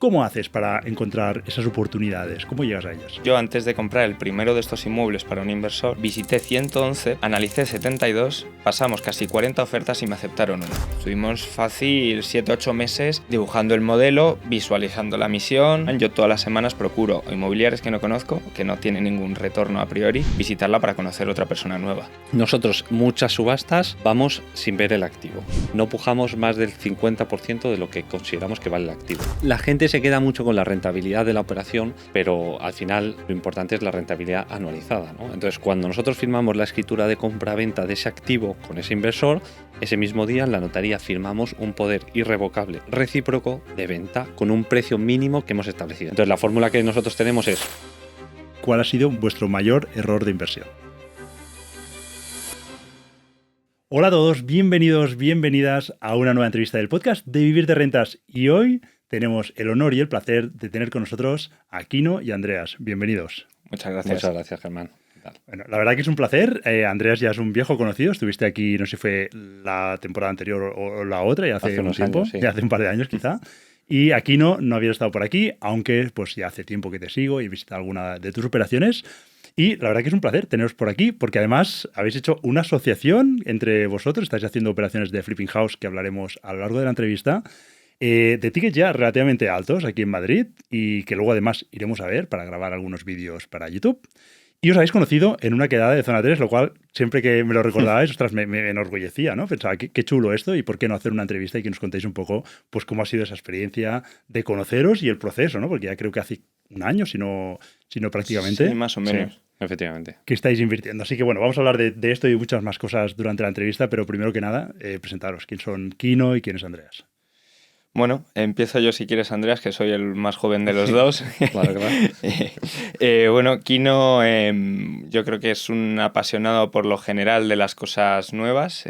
¿Cómo haces para encontrar esas oportunidades? ¿Cómo llegas a ellas? Yo, antes de comprar el primero de estos inmuebles para un inversor, visité 111, analicé 72, pasamos casi 40 ofertas y me aceptaron una. Estuvimos fácil 7-8 meses dibujando el modelo, visualizando la misión. Yo todas las semanas procuro inmobiliarias que no conozco, que no tienen ningún retorno a priori, visitarla para conocer otra persona nueva. Nosotros, muchas subastas, vamos sin ver el activo. No pujamos más del 50% de lo que consideramos que vale el activo. La gente se queda mucho con la rentabilidad de la operación, pero al final lo importante es la rentabilidad anualizada, ¿no? Entonces, cuando nosotros firmamos la escritura de compra-venta de ese activo con ese inversor, ese mismo día en la notaría firmamos un poder irrevocable recíproco de venta con un precio mínimo que hemos establecido. Entonces, la fórmula que nosotros tenemos es: ¿cuál ha sido vuestro mayor error de inversión? Hola a todos, bienvenidos, bienvenidas a una nueva entrevista del podcast de Vivir de Rentas. Y hoy tenemos el honor y el placer de tener con nosotros a Kino y a Andreas. Bienvenidos. Muchas gracias. Muchas gracias, Germán. Bueno, la verdad que es un placer. Andreas ya es un viejo conocido. Estuviste aquí, no sé si fue la temporada anterior o la otra, ya hace un tiempo, años, sí. Ya hace un par de años quizá. Y aquí no había estado por aquí, aunque pues ya hace tiempo que te sigo y he visitado alguna de tus operaciones. Y la verdad que es un placer teneros por aquí, porque además habéis hecho una asociación entre vosotros, estáis haciendo operaciones de flipping house que hablaremos a lo largo de la entrevista, de tickets ya relativamente altos aquí en Madrid y que luego además iremos a ver para grabar algunos vídeos para YouTube. Y os habéis conocido en una quedada de Zona 3, lo cual siempre que me lo recordabais, ostras, me enorgullecía, ¿no? Pensaba, qué chulo esto y por qué no hacer una entrevista y que nos contéis un poco pues cómo ha sido esa experiencia de conoceros y el proceso, ¿no? Porque ya creo que hace un año, si no prácticamente. Sí, más o menos. Sí, efectivamente. Que estáis invirtiendo. Así que bueno, vamos a hablar de esto y muchas más cosas durante la entrevista, pero primero que nada, presentaros. ¿Quién son Kino y quién es Andreas? Bueno, empiezo yo si quieres, Andreas, que soy el más joven de los dos. Claro. Bueno, Kino yo creo que es un apasionado por lo general de las cosas nuevas.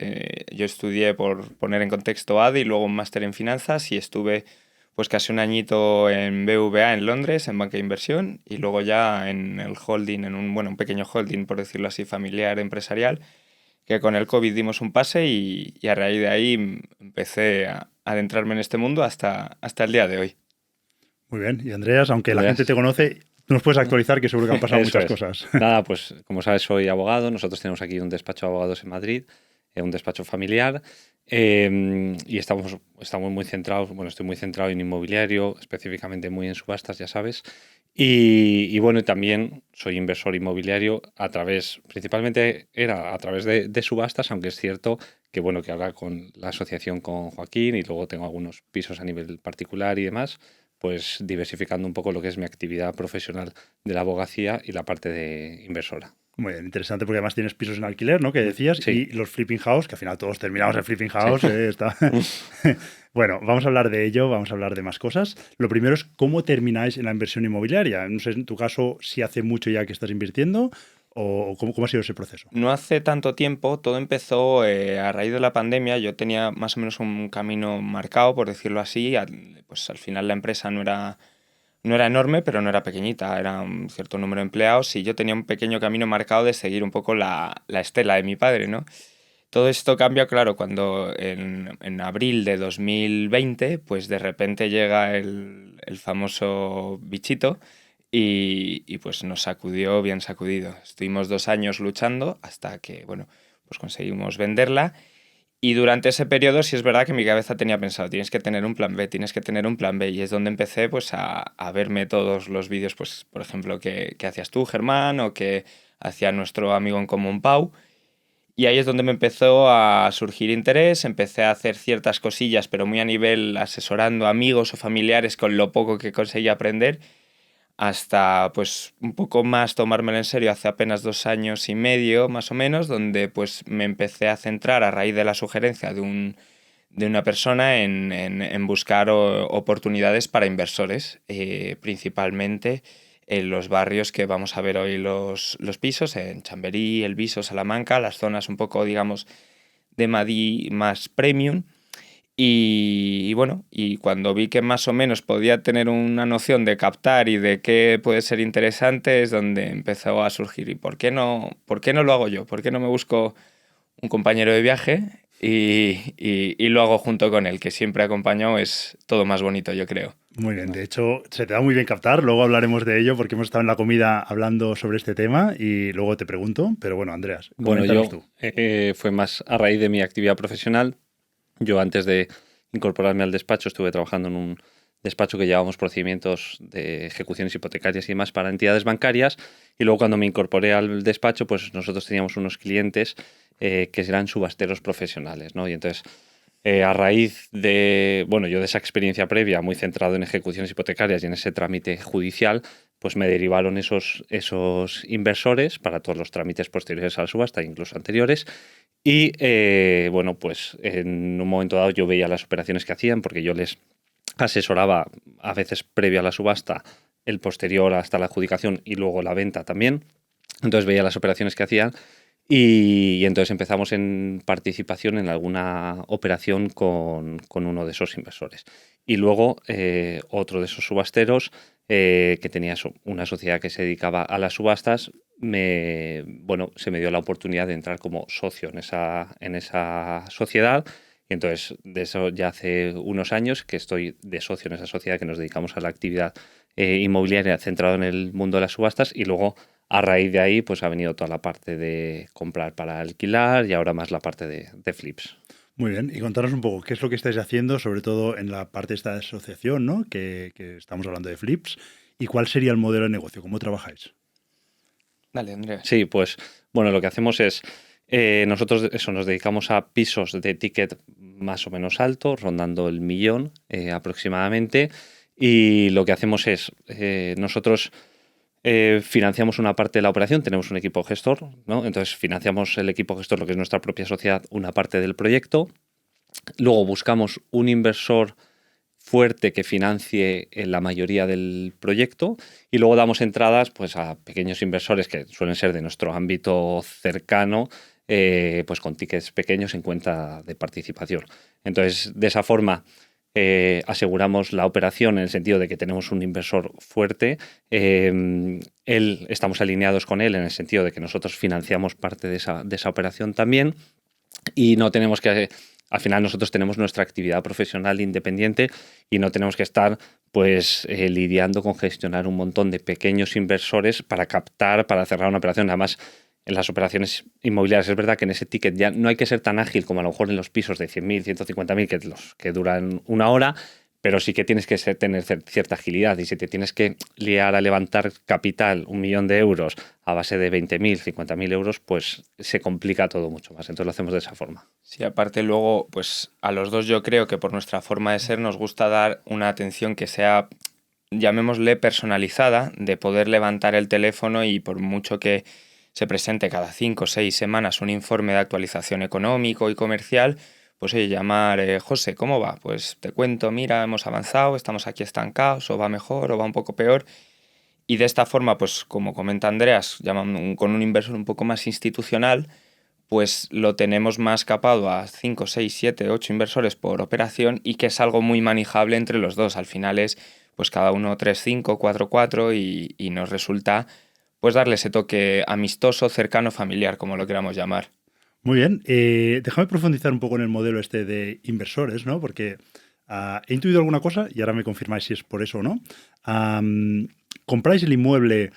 Yo estudié, por poner en contexto, ADE y luego un máster en finanzas y estuve pues casi un añito en BVA en Londres, en banca de inversión, y luego ya en el holding, en un pequeño holding, por decirlo así, familiar, empresarial, que con el COVID dimos un pase y a raíz de ahí empecé a adentrarme en este mundo hasta el día de hoy. Muy bien. Y Andreas, aunque la Andreas. gente te conoce, tú nos puedes actualizar que seguro que han pasado muchas cosas. Nada, pues como sabes, soy abogado. Nosotros tenemos aquí un despacho de abogados en Madrid, un despacho familiar, y estamos muy centrados, bueno, estoy muy centrado en inmobiliario, específicamente muy en subastas, ya sabes. Y bueno, también soy inversor inmobiliario principalmente era a través de subastas, aunque es cierto que bueno, que ahora con la asociación con Joaquín y luego tengo algunos pisos a nivel particular y demás, pues diversificando un poco lo que es mi actividad profesional de la abogacía y la parte de inversora. Muy bien, interesante porque además tienes pisos en alquiler, ¿no? Que decías, Sí. y los flipping house, que al final todos terminamos en flipping house. Sí. Está. Bueno, vamos a hablar de ello, vamos a hablar de más cosas. Lo primero es cómo termináis en la inversión inmobiliaria. No sé, en tu caso, si hace mucho ya que estás invirtiendo o cómo ha sido ese proceso. No hace tanto tiempo, todo empezó a raíz de la pandemia. Yo tenía más o menos un camino marcado, por decirlo así. Pues al final la empresa no era enorme, pero no era pequeñita, era un cierto número de empleados y yo tenía un pequeño camino marcado de seguir un poco la estela de mi padre, ¿no? Todo esto cambia, claro, cuando en abril de 2020, pues de repente llega el famoso bichito y pues nos sacudió bien sacudido. Estuvimos 2 años luchando hasta que, bueno, pues conseguimos venderla. Y durante ese periodo sí es verdad que mi cabeza tenía pensado, tienes que tener un plan B, tienes que tener un plan B. Y es donde empecé pues a verme todos los vídeos, pues por ejemplo, que hacías tú, Germán, o que hacía nuestro amigo en común, Pau. Y ahí es donde me empezó a surgir interés, empecé a hacer ciertas cosillas, pero muy a nivel asesorando amigos o familiares con lo poco que conseguía aprender, hasta pues un poco más tomármelo en serio hace apenas 2 años y medio más o menos, donde pues me empecé a centrar a raíz de la sugerencia de una persona en buscar oportunidades para inversores, principalmente en los barrios que vamos a ver hoy los pisos, en Chamberí, El Viso, Salamanca, las zonas un poco, digamos, de Madrid más premium. Y bueno, y cuando vi que más o menos podía tener una noción de captar y de qué puede ser interesante, es donde empezó a surgir. ¿Y por qué no lo hago yo? ¿Por qué no me busco un compañero de viaje y lo hago junto con él? Que siempre acompañado es todo más bonito, yo creo. Muy bien, de hecho, se te da muy bien captar, luego hablaremos de ello porque hemos estado en la comida hablando sobre este tema y luego te pregunto, pero bueno, Andreas, Bueno, coméntanos tú. fue más a raíz de mi actividad profesional. Yo antes de incorporarme al despacho estuve trabajando en un despacho que llevábamos procedimientos de ejecuciones hipotecarias y demás para entidades bancarias, y luego cuando me incorporé al despacho, pues nosotros teníamos unos clientes que eran subasteros profesionales, ¿no? Y entonces, a raíz de, bueno, yo de esa experiencia previa, muy centrado en ejecuciones hipotecarias y en ese trámite judicial, pues me derivaron esos inversores para todos los trámites posteriores a la subasta, incluso anteriores. Y bueno, pues en un momento dado yo veía las operaciones que hacían, porque yo les asesoraba a veces previo a la subasta, el posterior hasta la adjudicación y luego la venta también. Entonces veía las operaciones que hacían y entonces empezamos en participación en alguna operación con uno de esos inversores. Y luego otro de esos subasteros que tenía una sociedad que se dedicaba a las subastas, bueno, se me dio la oportunidad de entrar como socio en esa sociedad. Y entonces, de eso ya hace unos años que estoy de socio en esa sociedad, que nos dedicamos a la actividad inmobiliaria centrado en el mundo de las subastas, y luego a raíz de ahí pues ha venido toda la parte de comprar para alquilar y ahora más la parte de flips. Muy bien, y contanos un poco qué es lo que estáis haciendo, sobre todo en la parte de esta asociación, ¿no? Que estamos hablando de flips, y cuál sería el modelo de negocio, cómo trabajáis. Dale, Andrea. Sí, pues bueno, lo que hacemos es, nosotros eso, nos dedicamos a pisos de ticket más o menos alto, rondando el 1.000.000 aproximadamente, y lo que hacemos es, nosotros financiamos una parte de la operación, tenemos un equipo gestor, ¿no? Entonces financiamos el equipo gestor, lo que es nuestra propia sociedad, una parte del proyecto. Luego buscamos un inversor fuerte que financie la mayoría del proyecto y luego damos entradas pues, a pequeños inversores que suelen ser de nuestro ámbito cercano, pues con tickets pequeños en cuenta de participación. Entonces, de esa forma aseguramos la operación en el sentido de que tenemos un inversor fuerte. Estamos alineados con él en el sentido de que nosotros financiamos parte de esa operación también y no tenemos que... Al final nosotros tenemos nuestra actividad profesional independiente y no tenemos que estar pues lidiando con gestionar un montón de pequeños inversores para captar, para cerrar una operación. Además, en las operaciones inmobiliarias es verdad que en ese ticket ya no hay que ser tan ágil como a lo mejor en los pisos de 100.000, 150.000 que duran una hora, pero sí que tienes que tener cierta agilidad y si te tienes que liar a levantar capital, 1.000.000 de euros a base de 20.000, 50.000 euros, pues se complica todo mucho más. Entonces lo hacemos de esa forma. Sí, aparte luego, pues a los dos yo creo que por nuestra forma de ser nos gusta dar una atención que sea, llamémosle personalizada, de poder levantar el teléfono y por mucho que se presente cada 5 o 6 semanas un informe de actualización económico y comercial, pues oye, llamar, José, ¿cómo va? Pues te cuento, mira, hemos avanzado, estamos aquí estancados, o va mejor, o va un poco peor. Y de esta forma, pues como comenta Andreas, con un inversor un poco más institucional, pues lo tenemos más capado a 5, 6, 7, 8 inversores por operación y que es algo muy manejable entre los dos. Al final es pues cada uno 3, 5, 4, 4 y nos resulta pues darle ese toque amistoso, cercano, familiar, como lo queramos llamar. Muy bien, déjame profundizar un poco en el modelo este de inversores, ¿no? Porque he intuido alguna cosa y ahora me confirmáis si es por eso o no. Compráis el inmueble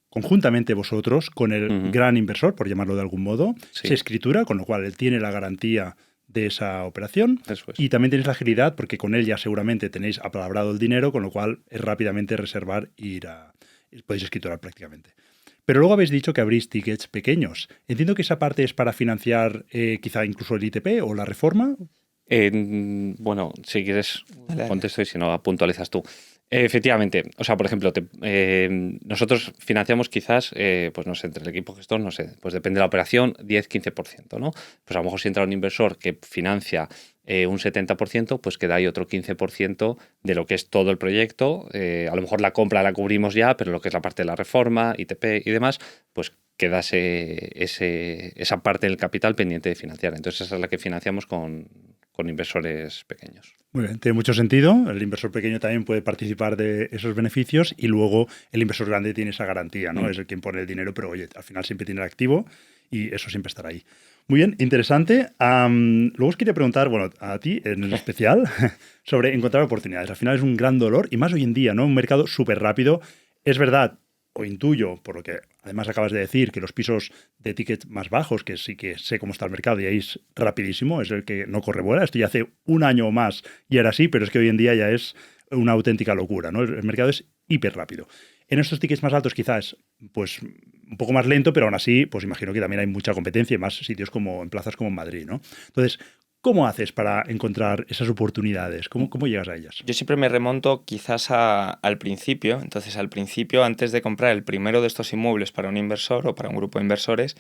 conjuntamente vosotros con el gran inversor, por llamarlo de algún modo, Sí. se escritura, con lo cual él tiene la garantía de esa operación. Eso es. Y también tenéis la agilidad porque con él ya seguramente tenéis apalabrado el dinero, con lo cual es rápidamente reservar e podéis escriturar prácticamente. Pero luego habéis dicho que abrís tickets pequeños. Entiendo que esa parte es para financiar quizá incluso el ITP o la reforma. Bueno, si quieres contesto y si no puntualizas tú. Efectivamente, o sea, por ejemplo, nosotros financiamos quizás, pues no sé, entre el equipo gestor, no sé, pues depende de la operación, 10-15%, ¿no? Pues a lo mejor si entra un inversor que financia un 70%, pues queda ahí otro 15% de lo que es todo el proyecto. A lo mejor la compra la cubrimos ya, pero lo que es la parte de la reforma, ITP y demás, pues queda esa parte del capital pendiente de financiar. Entonces esa es la que financiamos con inversores pequeños. Muy bien, tiene mucho sentido. El inversor pequeño también puede participar de esos beneficios y luego el inversor grande tiene esa garantía, ¿no? Es el quien pone el dinero, pero oye, al final siempre tiene el activo y eso siempre estará ahí. Muy bien, interesante. Luego os quería preguntar, bueno, a ti en especial, sobre encontrar oportunidades. Al final es un gran dolor y más hoy en día, ¿no? Un mercado súper rápido. Es verdad, o intuyo, por lo que además acabas de decir, que los pisos de ticket más bajos, que sí que sé cómo está el mercado y ahí es rapidísimo, es el que no corre vuela. Esto ya hace un año o más y era así, pero es que hoy en día ya es una auténtica locura, ¿no? El mercado es hiper rápido. En estos tickets más altos quizás, pues un poco más lento, pero aún así, pues imagino que también hay mucha competencia y más sitios como en plazas como en Madrid, ¿no? Entonces, ¿cómo haces para encontrar esas oportunidades? ¿Cómo llegas a ellas? Yo siempre me remonto quizás al principio. Entonces, al principio, antes de comprar el primero de estos inmuebles para un inversor o para un grupo de inversores,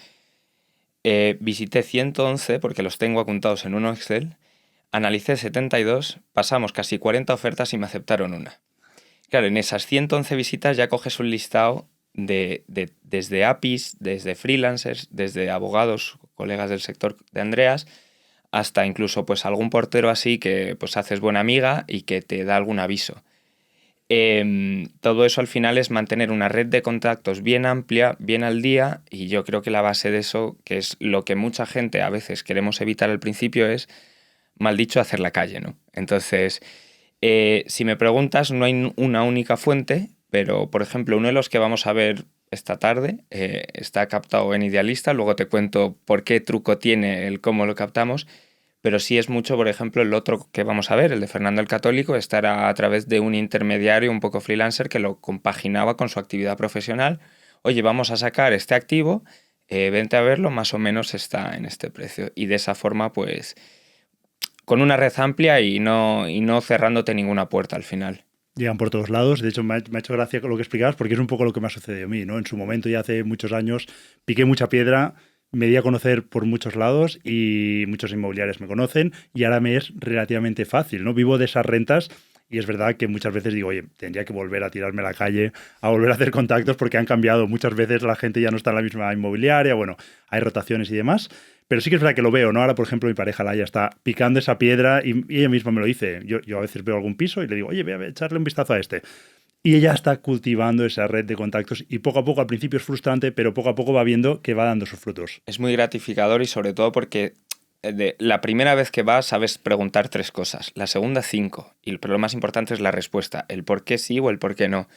visité 111, porque los tengo apuntados en un Excel, analicé 72, pasamos casi 40 ofertas y me aceptaron una. Claro, en esas 111 visitas ya coges un listado desde APIs, desde freelancers, desde abogados, colegas del sector de Andreas, hasta incluso pues algún portero así que pues haces buena amiga y que te da algún aviso. Todo eso al final es mantener una red de contactos bien amplia, bien al día, y yo creo que la base de eso, que es lo que mucha gente a veces queremos evitar al principio, es, mal dicho, hacer la calle, ¿no? Entonces, si me preguntas, no hay una única fuente, pero por ejemplo, uno de los que vamos a ver esta tarde está captado en Idealista, luego te cuento por qué truco tiene el cómo lo captamos. Pero sí es mucho, por ejemplo, el otro que vamos a ver, el de Fernando el Católico, estará a través de un intermediario un poco freelancer que lo compaginaba con su actividad profesional. Oye, vamos a sacar este activo, vente a verlo, más o menos está en este precio. Y de esa forma, pues, con una red amplia y no cerrándote ninguna puerta al final. Llegan por todos lados. De hecho, me ha hecho gracia lo que explicabas porque es un poco lo que me ha sucedido a mí, ¿no? En su momento, ya hace muchos años, piqué mucha piedra, me di a conocer por muchos lados y muchos inmobiliarios me conocen y ahora me es relativamente fácil, ¿no? Vivo de esas rentas y es verdad que muchas veces digo, oye, tendría que volver a tirarme a la calle, a volver a hacer contactos porque han cambiado. Muchas veces la gente ya no está en la misma inmobiliaria, bueno, hay rotaciones y demás. Pero sí que es verdad que lo veo, ¿no? Ahora, por ejemplo, mi pareja Laia está picando esa piedra y ella misma me lo dice. Yo a veces veo algún piso y le digo, oye, ve a echarle un vistazo a este. Y ella está cultivando esa red de contactos y poco a poco, al principio es frustrante, pero poco a poco va viendo que va dando sus frutos. Es muy gratificador y sobre todo porque la primera vez que vas sabes preguntar 3 cosas, la segunda 5, pero lo más importante es la respuesta, el por qué sí o el por qué no.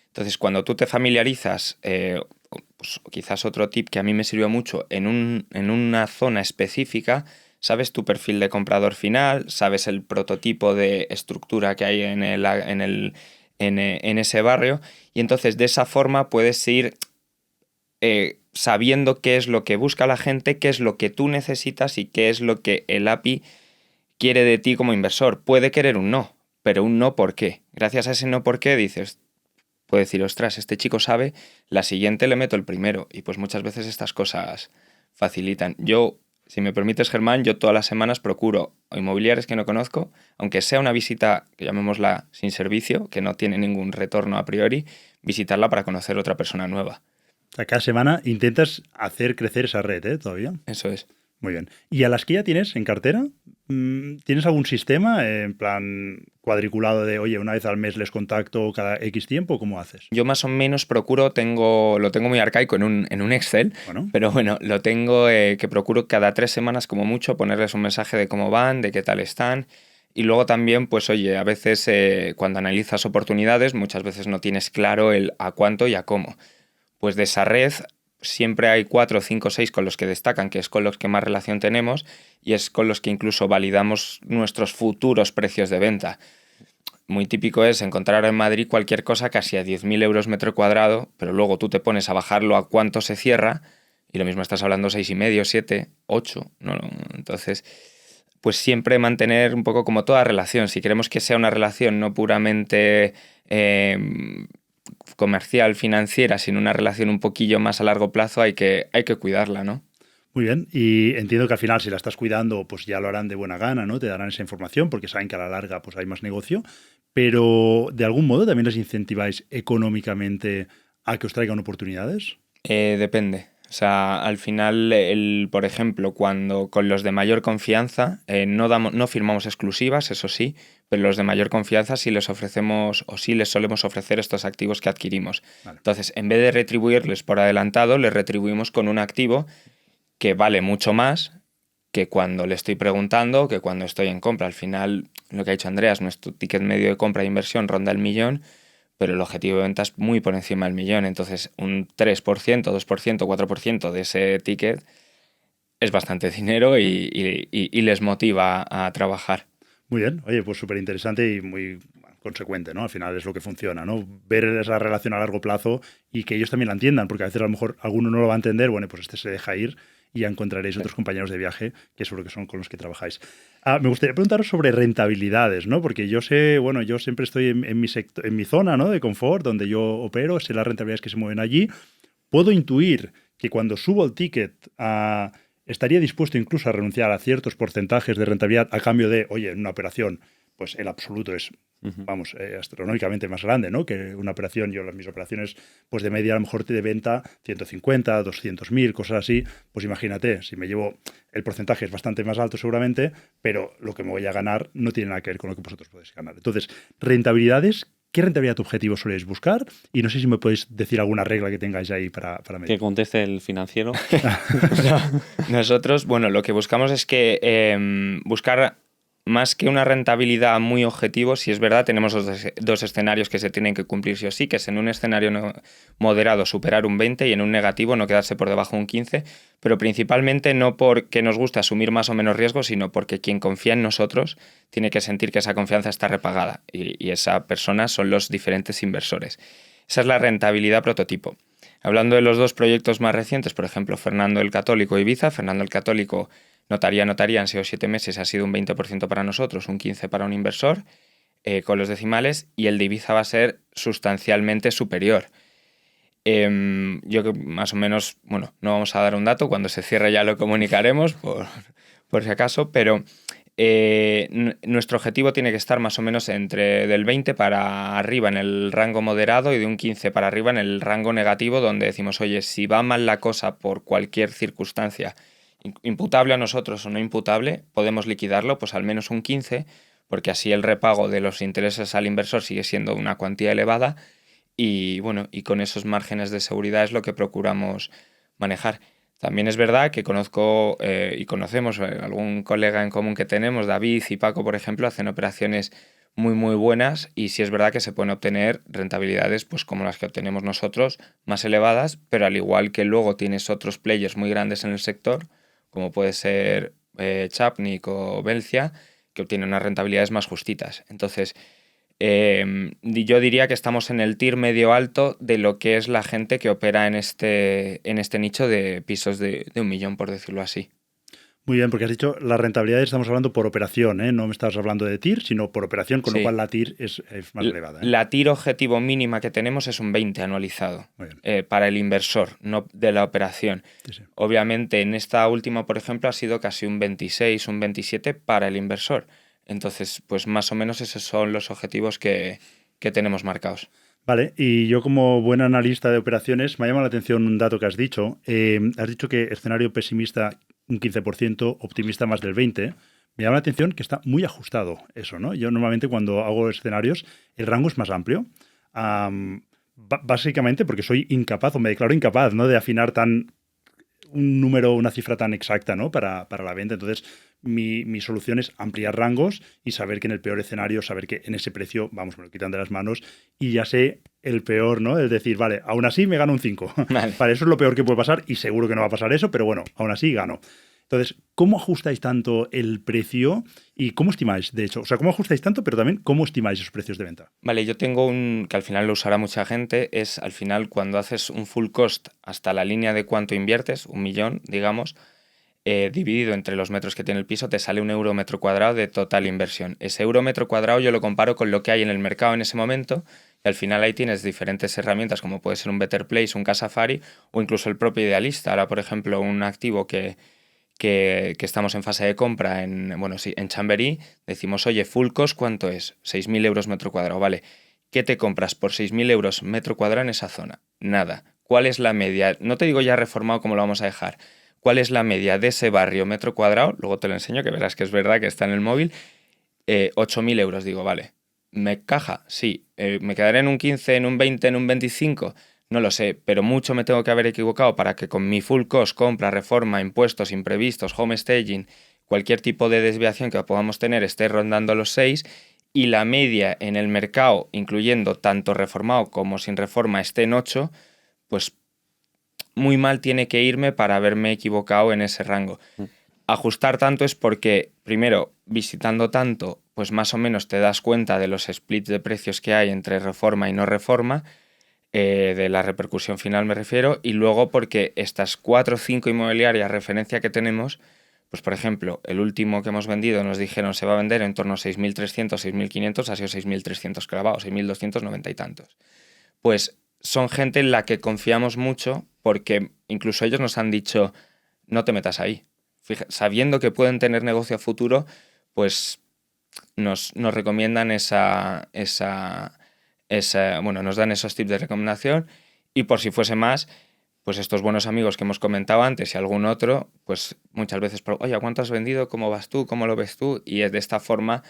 Entonces, cuando tú te familiarizas, pues quizás otro tip que a mí me sirvió mucho, en una zona específica, sabes tu perfil de comprador final, sabes el prototipo de estructura que hay en ese barrio, y entonces de esa forma puedes ir sabiendo qué es lo que busca la gente, qué es lo que tú necesitas y qué es lo que el API quiere de ti como inversor. Puede querer un no, pero un no ¿por qué? Gracias a ese no ¿por qué? Dices, puede decir, ostras, este chico sabe, la siguiente le meto el primero. Y pues muchas veces estas cosas facilitan. Yo, si me permites, Germán, yo todas las semanas procuro inmobiliarias que no conozco, aunque sea una visita, que llamémosla sin servicio, que no tiene ningún retorno a priori, visitarla para conocer otra persona nueva. O sea, cada semana intentas hacer crecer esa red, ¿eh? Todavía. Eso es. Muy bien. ¿Y a las que ya tienes en cartera? ¿Tienes algún sistema en plan cuadriculado de, oye, una vez al mes les contacto cada X tiempo? ¿Cómo haces? Yo más o menos procuro, lo tengo muy arcaico en un Excel, Bueno. pero bueno, lo tengo que procuro cada 3 semanas como mucho ponerles un mensaje de cómo van, de qué tal están. Y luego también, pues oye, a veces cuando analizas oportunidades, muchas veces no tienes claro el a cuánto y a cómo. Pues de esa red siempre hay 4, 5, 6 con los que destacan, que es con los que más relación tenemos y es con los que incluso validamos nuestros futuros precios de venta. Muy típico es encontrar en Madrid cualquier cosa casi a 10.000 euros metro cuadrado, pero luego tú te pones a bajarlo a cuánto se cierra y lo mismo estás hablando 6,5, 7, 8. ¿No? Entonces, pues siempre mantener un poco como toda relación. Si queremos que sea una relación no puramente comercial, financiera, sino una relación un poquillo más a largo plazo, hay que cuidarla, ¿no? Muy bien, y entiendo que al final si la estás cuidando, pues ya lo harán de buena gana, ¿no? Te darán esa información porque saben que a la larga pues hay más negocio, pero de algún modo también les incentiváis económicamente a que os traigan oportunidades. Depende. O sea, al final, por ejemplo, cuando con los de mayor confianza, no firmamos exclusivas, eso sí, pero los de mayor confianza sí les ofrecemos o sí les solemos ofrecer estos activos que adquirimos. Vale. Entonces, en vez de retribuirles por adelantado, les retribuimos con un activo que vale mucho más que cuando le estoy preguntando, que cuando estoy en compra. Al final, lo que ha dicho Andreas, nuestro ticket medio de compra e inversión ronda el 1.000.000, pero el objetivo de venta es muy por encima del 1.000.000. Entonces, un 3%, 2%, 4% de ese ticket es bastante dinero y les motiva a trabajar. Muy bien, oye, pues súper interesante y muy consecuente, ¿no? Al final es lo que funciona, ¿no? Ver esa relación a largo plazo y que ellos también la entiendan, porque a veces a lo mejor alguno no lo va a entender, bueno, pues este se deja ir y ya encontraréis otros compañeros de viaje que seguro que son con los que trabajáis. Me gustaría preguntaros sobre rentabilidades, ¿no? Porque yo sé, bueno, yo siempre estoy en mi sector, en mi zona, ¿no? De confort, donde yo opero, sé las rentabilidades que se mueven allí. Puedo intuir que cuando subo el ticket estaría dispuesto incluso a renunciar a ciertos porcentajes de rentabilidad a cambio de, oye, en una operación, pues el absoluto es, vamos, astronómicamente más grande, ¿no? Que una operación, mis operaciones, pues de media a lo mejor de venta 150, 200.000, cosas así, pues imagínate, si me llevo, el porcentaje es bastante más alto seguramente, pero lo que me voy a ganar no tiene nada que ver con lo que vosotros podéis ganar. Entonces, rentabilidades, ¿qué rentabilidad objetivo soléis buscar? Y no sé si me podéis decir alguna regla que tengáis ahí para medir. Que conteste el financiero. Nosotros, bueno, lo que buscamos es que buscar más que una rentabilidad muy objetivo, si es verdad, tenemos dos escenarios que se tienen que cumplir sí o sí, que es en un escenario moderado superar un 20 y en un negativo no quedarse por debajo de un 15, pero principalmente no porque nos guste asumir más o menos riesgo, sino porque quien confía en nosotros tiene que sentir que esa confianza está repagada y esa persona son los diferentes inversores. Esa es la rentabilidad prototipo. Hablando de los dos proyectos más recientes, por ejemplo, Fernando el Católico y Ibiza, Fernando el Católico notaría, han sido 7 meses, ha sido un 20% para nosotros, un 15% para un inversor, con los decimales, y el de Ibiza va a ser sustancialmente superior. Yo que más o menos, bueno, no vamos a dar un dato, cuando se cierre ya lo comunicaremos, por si acaso, pero nuestro objetivo tiene que estar más o menos entre del 20 para arriba en el rango moderado y de un 15 para arriba en el rango negativo, donde decimos, oye, si va mal la cosa por cualquier circunstancia, imputable a nosotros o no imputable, podemos liquidarlo, pues al menos un 15, porque así el repago de los intereses al inversor sigue siendo una cuantía elevada y bueno, y con esos márgenes de seguridad es lo que procuramos manejar. También es verdad que conozco y conocemos algún colega en común que tenemos, David y Paco, por ejemplo, hacen operaciones muy muy buenas y sí es verdad que se pueden obtener rentabilidades pues como las que obtenemos nosotros, más elevadas, pero al igual que luego tienes otros players muy grandes en el sector, como puede ser Chapnik o Belcia, que obtienen unas rentabilidades más justitas. Entonces, yo diría que estamos en el tier medio alto de lo que es la gente que opera en este nicho de pisos de 1.000.000, por decirlo así. Muy bien, porque has dicho las rentabilidades, estamos hablando por operación, ¿eh? No me estabas hablando de TIR, sino por operación, con lo cual la TIR es más elevada. La TIR objetivo mínima que tenemos es un 20 anualizado para el inversor, no de la operación. Sí. Obviamente, en esta última, por ejemplo, ha sido casi un 26, un 27 para el inversor. Entonces, pues más o menos esos son los objetivos que tenemos marcados. Vale, y yo como buen analista de operaciones, me ha llamado la atención un dato que has dicho. Has dicho que escenario pesimista un 15%, optimista más del 20%. Me llama la atención que está muy ajustado eso, ¿no? Yo normalmente cuando hago escenarios, el rango es más amplio. Básicamente porque soy incapaz, o me declaro incapaz, ¿no? De afinar un número, una cifra tan exacta, ¿no? Para la venta. Entonces, mi solución es ampliar rangos y saber que en el peor escenario, saber que en ese precio, vamos, me lo quitan de las manos y ya sé el peor, ¿no? Es decir, vale, aún así me gano un 5. Vale, eso es lo peor que puede pasar y seguro que no va a pasar eso, pero bueno, aún así gano. Entonces, ¿cómo ajustáis tanto el precio y cómo estimáis, de hecho? O sea, ¿cómo ajustáis tanto, pero también cómo estimáis esos precios de venta? Vale, yo tengo que al final lo usará mucha gente, es al final cuando haces un full cost hasta la línea de cuánto inviertes, 1.000.000, digamos, dividido entre los metros que tiene el piso, te sale 1 euro metro cuadrado de total inversión. Ese euro metro cuadrado yo lo comparo con lo que hay en el mercado en ese momento y al final ahí tienes diferentes herramientas como puede ser un Better Place, un Casafari o incluso el propio Idealista. Ahora, por ejemplo, un activo que estamos en fase de compra en Chamberí, decimos, oye, full cost, ¿cuánto es? 6.000 euros metro cuadrado, vale. ¿Qué te compras por 6.000 euros metro cuadrado en esa zona? Nada. ¿Cuál es la media? No te digo ya reformado cómo lo vamos a dejar. ¿Cuál es la media de ese barrio metro cuadrado? Luego te lo enseño, que verás que es verdad que está en el móvil. 8.000 euros, digo, vale. ¿Me caja? Sí. ¿Me quedaré en un 15, en un 20, en un 25? No lo sé, pero mucho me tengo que haber equivocado para que con mi full cost, compra, reforma, impuestos, imprevistos, home staging, cualquier tipo de desviación que podamos tener esté rondando los 6 y la media en el mercado, incluyendo tanto reformado como sin reforma, esté en 8, pues muy mal tiene que irme para haberme equivocado en ese rango. Ajustar tanto es porque, primero, visitando tanto, pues más o menos te das cuenta de los splits de precios que hay entre reforma y no reforma, de la repercusión final me refiero, y luego porque estas 4 o 5 inmobiliarias referencia que tenemos, pues por ejemplo, el último que hemos vendido nos dijeron se va a vender en torno a 6.300, 6.500, ha sido 6.300 clavados, 6.290 y tantos. Pues son gente en la que confiamos mucho porque incluso ellos nos han dicho no te metas ahí. Sabiendo que pueden tener negocio a futuro, pues nos recomiendan bueno, nos dan esos tips de recomendación y por si fuese más, pues estos buenos amigos que hemos comentado antes y algún otro, pues muchas veces, oye, ¿cuánto has vendido? ¿Cómo vas tú? ¿Cómo lo ves tú? Y de esta forma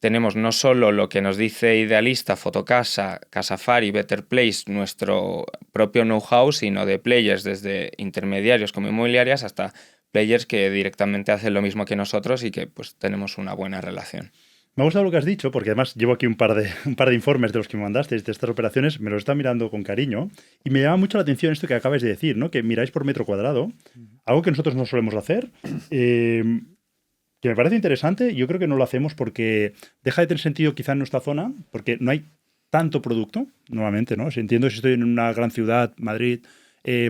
tenemos no solo lo que nos dice Idealista, Fotocasa, Casafari, Better Place, nuestro propio know-how, sino de players desde intermediarios como inmobiliarias hasta players que directamente hacen lo mismo que nosotros y que pues tenemos una buena relación. Me ha gustado lo que has dicho, porque además llevo aquí un par de informes de los que me mandaste de estas operaciones, me los está mirando con cariño, y me llama mucho la atención esto que acabas de decir, ¿no? Que miráis por metro cuadrado, algo que nosotros no solemos hacer, que me parece interesante. Yo creo que no lo hacemos porque deja de tener sentido quizá en nuestra zona, porque no hay tanto producto, nuevamente, ¿no? Si entiendo si estoy en una gran ciudad, Madrid,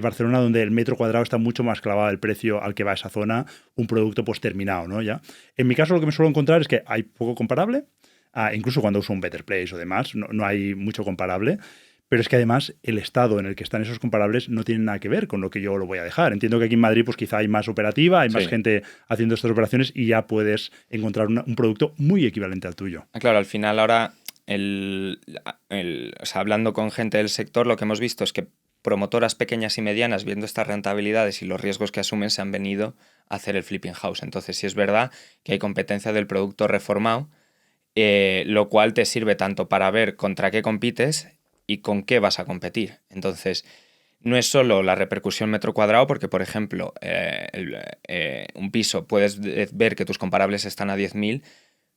Barcelona, donde el metro cuadrado está mucho más clavado el precio al que va a esa zona, un producto pues terminado, ¿no? Ya. En mi caso lo que me suelo encontrar es que hay poco comparable, incluso cuando uso un Better Place o demás, no hay mucho comparable, pero es que además el estado en el que están esos comparables no tiene nada que ver con lo que yo lo voy a dejar. Entiendo que aquí en Madrid pues quizá hay más operativa, hay más gente haciendo estas operaciones y ya puedes encontrar un producto muy equivalente al tuyo. Claro, al final ahora, o sea, hablando con gente del sector, lo que hemos visto es que promotoras pequeñas y medianas, viendo estas rentabilidades y los riesgos que asumen, se han venido a hacer el flipping house. Entonces, sí es verdad que hay competencia del producto reformado, lo cual te sirve tanto para ver contra qué compites y con qué vas a competir. Entonces, no es solo la repercusión metro cuadrado, porque, por ejemplo, un piso puedes ver que tus comparables están a 10.000,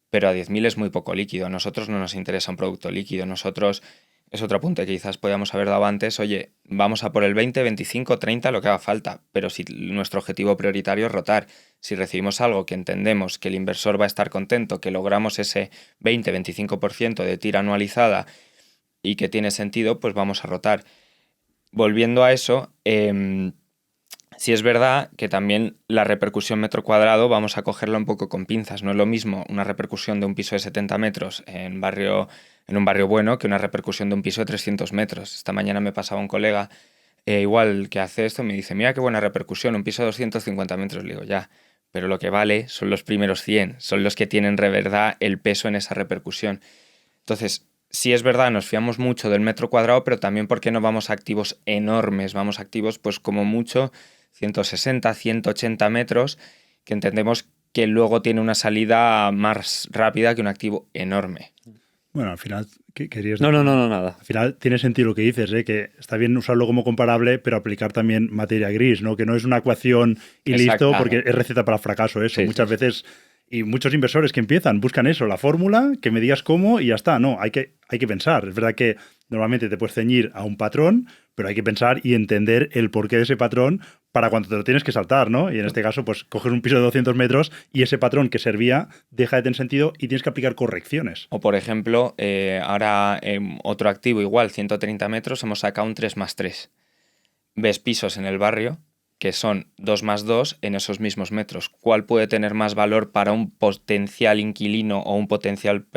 pero a 10.000 es muy poco líquido. A nosotros no nos interesa un producto líquido. Nosotros, es otro apunte que quizás podíamos haber dado antes, oye, vamos a por el 20, 25, 30, lo que haga falta, pero si nuestro objetivo prioritario es rotar, si recibimos algo que entendemos que el inversor va a estar contento, que logramos ese 20, 25% de tira anualizada y que tiene sentido, pues vamos a rotar. Volviendo a eso, sí es verdad que también la repercusión metro cuadrado vamos a cogerla un poco con pinzas. No es lo mismo una repercusión de un piso de 70 metros en un barrio bueno que una repercusión de un piso de 300 metros. Esta mañana me pasaba un colega igual que hace esto, me dice, mira qué buena repercusión, un piso de 250 metros. Le digo, ya, pero lo que vale son los primeros 100, son los que tienen de verdad el peso en esa repercusión. Entonces, sí es verdad, nos fiamos mucho del metro cuadrado, pero también porque no vamos a activos enormes, vamos a activos pues como mucho 160, 180 metros, que entendemos que luego tiene una salida más rápida que un activo enorme. Bueno, al final, ¿qué querías decir? No, nada. Al final tiene sentido lo que dices, que está bien usarlo como comparable, pero aplicar también materia gris, ¿no? Que no es una ecuación y listo, porque es receta para el fracaso eso. Sí, muchas veces, y muchos inversores que empiezan buscan eso, la fórmula, que me digas cómo y ya está. No, hay que pensar. Es verdad que normalmente te puedes ceñir a un patrón, pero hay que pensar y entender el porqué de ese patrón para cuando te lo tienes que saltar, ¿no? Y en este caso, pues coges un piso de 200 metros y ese patrón que servía deja de tener sentido y tienes que aplicar correcciones. O, por ejemplo, ahora otro activo igual, 130 metros, hemos sacado un 3+3. Ves pisos en el barrio que son 2+2 en esos mismos metros. ¿Cuál puede tener más valor para un potencial inquilino o un potencial,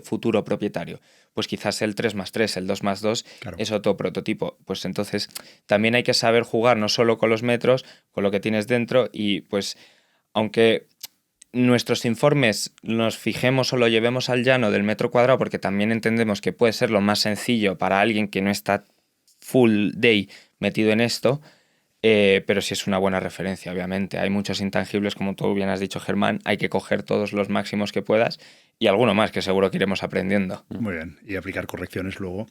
futuro propietario? Pues quizás el 3+3, el 2+2 claro. Es otro prototipo. Pues entonces también hay que saber jugar no solo con los metros, con lo que tienes dentro y pues aunque nuestros informes nos fijemos o lo llevemos al llano del metro cuadrado porque también entendemos que puede ser lo más sencillo para alguien que no está full day metido en esto, pero sí es una buena referencia, obviamente. Hay muchos intangibles, como tú bien has dicho, Germán, hay que coger todos los máximos que puedas y alguno más que seguro que iremos aprendiendo. Muy bien, y aplicar correcciones luego.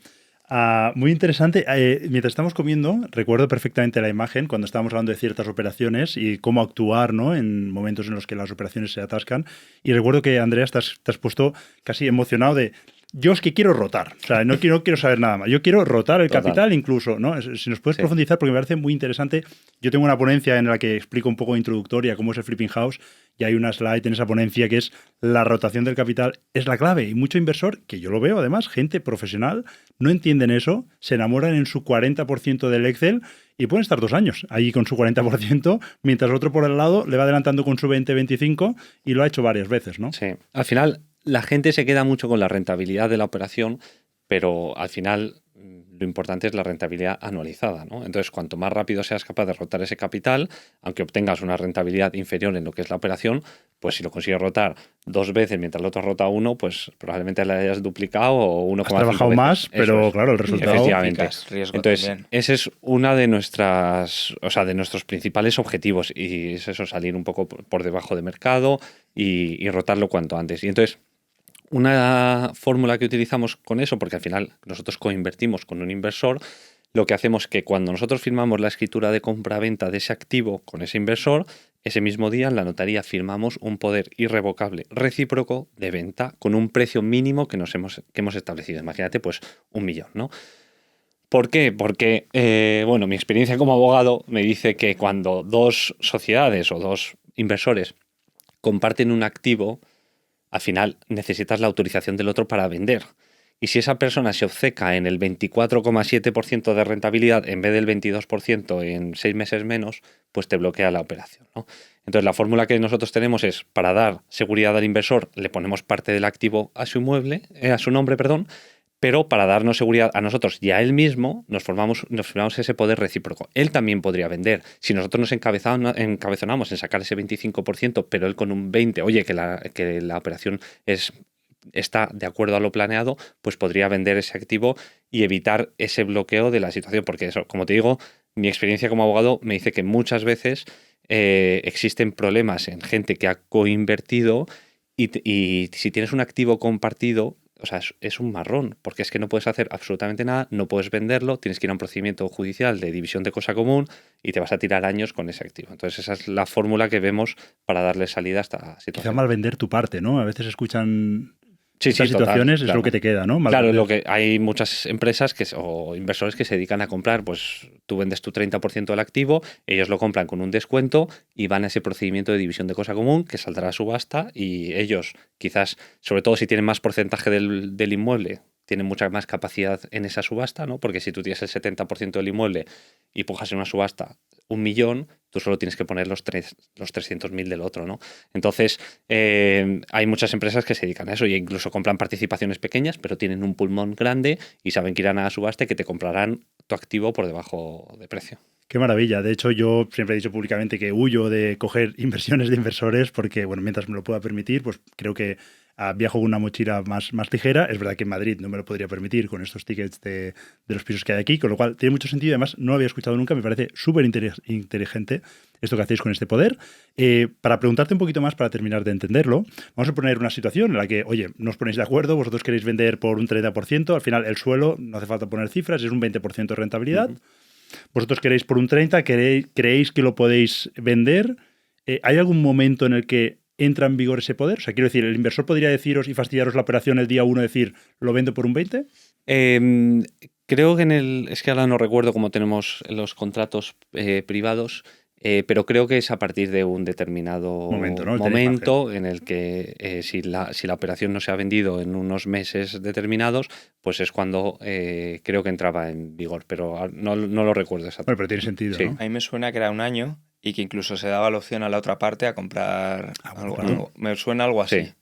Muy interesante. Mientras estamos comiendo, recuerdo perfectamente la imagen cuando estábamos hablando de ciertas operaciones y cómo actuar, ¿no? En momentos en los que las operaciones se atascan. Y recuerdo que, Andrea, te has puesto casi emocionado de... Yo es que quiero rotar, o sea, no quiero saber nada más. Yo quiero rotar el Total. capital incluso, ¿no? Si nos puedes profundizar, porque me parece muy interesante. Yo tengo una ponencia en la que explico un poco introductoria cómo es el flipping house y hay una slide en esa ponencia que es la rotación del capital es la clave. Y mucho inversor, que yo lo veo además, gente profesional, no entienden eso, se enamoran en su 40% del Excel y pueden estar 2 años ahí con su 40%, mientras el otro por el lado le va adelantando con su 20-25 y lo ha hecho varias veces, ¿no? Sí. Al final, la gente se queda mucho con la rentabilidad de la operación, pero al final lo importante es la rentabilidad anualizada, ¿no? Entonces, cuanto más rápido seas capaz de rotar ese capital, aunque obtengas una rentabilidad inferior en lo que es la operación, pues si lo consigues rotar 2 veces mientras el otro rota 1, pues probablemente la hayas duplicado o 1,5 Has trabajado veces. más, pero Eso es. claro, el resultado... Efectivamente. Riesgo Entonces, también. ese es una de nuestras, o sea, de nuestros principales objetivos y es eso, salir un poco por debajo de mercado y rotarlo cuanto antes. Y entonces, una fórmula que utilizamos con eso, porque al final nosotros coinvertimos con un inversor, lo que hacemos es que cuando nosotros firmamos la escritura de compra-venta de ese activo con ese inversor, ese mismo día en la notaría firmamos un poder irrevocable recíproco de venta con un precio mínimo que hemos establecido. Imagínate, pues 1 millón, ¿no? ¿Por qué? Porque, bueno, mi experiencia como abogado me dice que cuando 2 sociedades o 2 inversores comparten un activo, al final necesitas la autorización del otro para vender. Y si esa persona se obceca en el 24,7% de rentabilidad en vez del 22% en 6 meses menos, pues te bloquea la operación, ¿no? Entonces la fórmula que nosotros tenemos es, para dar seguridad al inversor, le ponemos parte del activo a su nombre, perdón, pero para darnos seguridad a nosotros y a él mismo, nos firmamos ese poder recíproco. Él también podría vender. Si nosotros nos encabezonamos en sacar ese 25%, pero él con un 20%, oye, que la operación está de acuerdo a lo planeado, pues podría vender ese activo y evitar ese bloqueo de la situación. Porque eso, como te digo, mi experiencia como abogado me dice que muchas veces existen problemas en gente que ha coinvertido y si tienes un activo compartido, o sea, es un marrón, porque es que no puedes hacer absolutamente nada, no puedes venderlo, tienes que ir a un procedimiento judicial de división de cosa común y te vas a tirar años con ese activo. Entonces esa es la fórmula que vemos para darle salida a esta situación. Quizá mal vender tu parte, ¿no? A veces escuchan estas total, situaciones, es claro. lo que te queda, ¿no? Mal Claro, vender. lo que hay muchas empresas o inversores que se dedican a comprar, pues tú vendes tu 30% del activo, ellos lo compran con un descuento y van a ese procedimiento de división de cosa común que saldrá a subasta y ellos quizás, sobre todo si tienen más porcentaje del inmueble, tienen mucha más capacidad en esa subasta, ¿no? Porque si tú tienes el 70% del inmueble y pujas en una subasta 1 millón, tú solo tienes que poner los 300.000 del otro, ¿no? Entonces, hay muchas empresas que se dedican a eso e incluso compran participaciones pequeñas, pero tienen un pulmón grande y saben que irán a la subasta y que te comprarán tu activo por debajo de precio. Qué maravilla. De hecho, yo siempre he dicho públicamente que huyo de coger inversiones de inversores porque, bueno, mientras me lo pueda permitir, pues creo que viajo con una mochila más ligera. Es verdad que en Madrid no me lo podría permitir con estos tickets de los pisos que hay aquí, con lo cual tiene mucho sentido. Además, no lo había escuchado nunca. Me parece súper inteligente esto que hacéis con este poder. Para preguntarte un poquito más, para terminar de entenderlo, vamos a poner una situación en la que, oye, no os ponéis de acuerdo, vosotros queréis vender por un 30%, al final el suelo, no hace falta poner cifras, es un 20% de rentabilidad. Vosotros queréis por un 30, creéis que lo podéis vender. ¿Hay algún momento en el que entra en vigor ese poder? O sea, quiero decir, ¿el inversor podría deciros y fastidiaros la operación el día 1, decir, lo vendo por un 20? Creo que es que ahora no recuerdo cómo tenemos los contratos privados, pero creo que es a partir de un determinado Momento, ¿no? momento en el que si la operación no se ha vendido en unos meses determinados, pues es cuando creo que entraba en vigor, pero no lo recuerdo Bueno, exactamente. pero tiene sentido, Sí. ¿no? A mí me suena que era 1 año y que incluso se daba la opción a la otra parte a comprar bueno, algo. claro. Me suena algo así. Sí.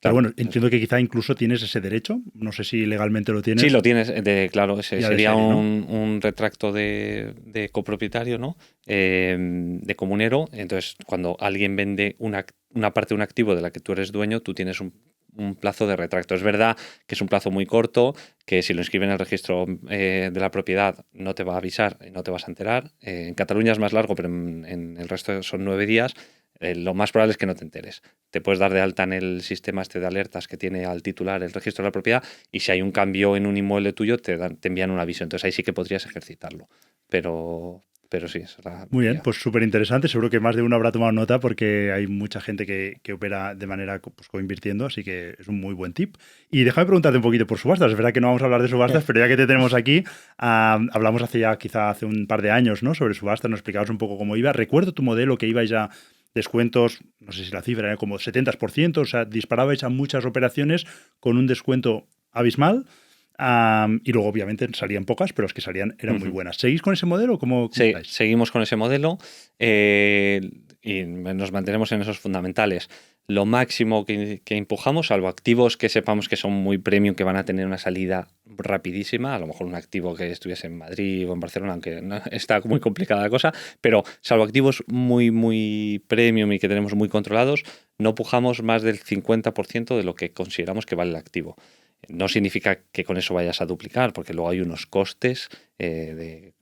Pero bueno, entiendo que quizá incluso tienes ese derecho. No sé si legalmente lo tienes. Sí, lo tienes, claro, ese Ya de sería serie, ¿no? un retracto de copropietario, ¿no? De comunero. Entonces, cuando alguien vende una parte de un activo de la que tú eres dueño, tú tienes un plazo de retracto. Es verdad que es un plazo muy corto, que si lo inscriben en el registro de la propiedad no te va a avisar y no te vas a enterar. En Cataluña es más largo, pero en el resto son 9 días. lo más probable es que no te enteres. Te puedes dar de alta en el sistema este de alertas que tiene al titular el registro de la propiedad y si hay un cambio en un inmueble tuyo te envían un aviso. Entonces ahí sí que podrías ejercitarlo. Pero sí, esa es la Muy bien, realidad. pues súper interesante. Seguro que más de uno habrá tomado nota porque hay mucha gente que opera de manera pues, coinvirtiendo, así que es un muy buen tip. Y déjame preguntarte un poquito por subastas. Es verdad que no vamos a hablar de subastas, pero ya que te tenemos aquí, hablamos quizá hace un par de años, ¿no? Sobre subastas, nos explicabas un poco cómo iba. Recuerdo tu modelo que ibais ya descuentos, no sé si la cifra era como 70%, o sea, disparabais a muchas operaciones con un descuento abismal. Y luego, obviamente, salían pocas, pero las que salían eran muy buenas. ¿Seguís con ese modelo o cómo Sí, estáis? seguimos con ese modelo y nos mantenemos en esos fundamentales. Lo máximo que empujamos, salvo activos que sepamos que son muy premium, que van a tener una salida rapidísima, a lo mejor un activo que estuviese en Madrid o en Barcelona, aunque no, está muy complicada la cosa, pero salvo activos muy, muy premium y que tenemos muy controlados, no pujamos más del 50% de lo que consideramos que vale el activo. No significa que con eso vayas a duplicar, porque luego hay unos costes de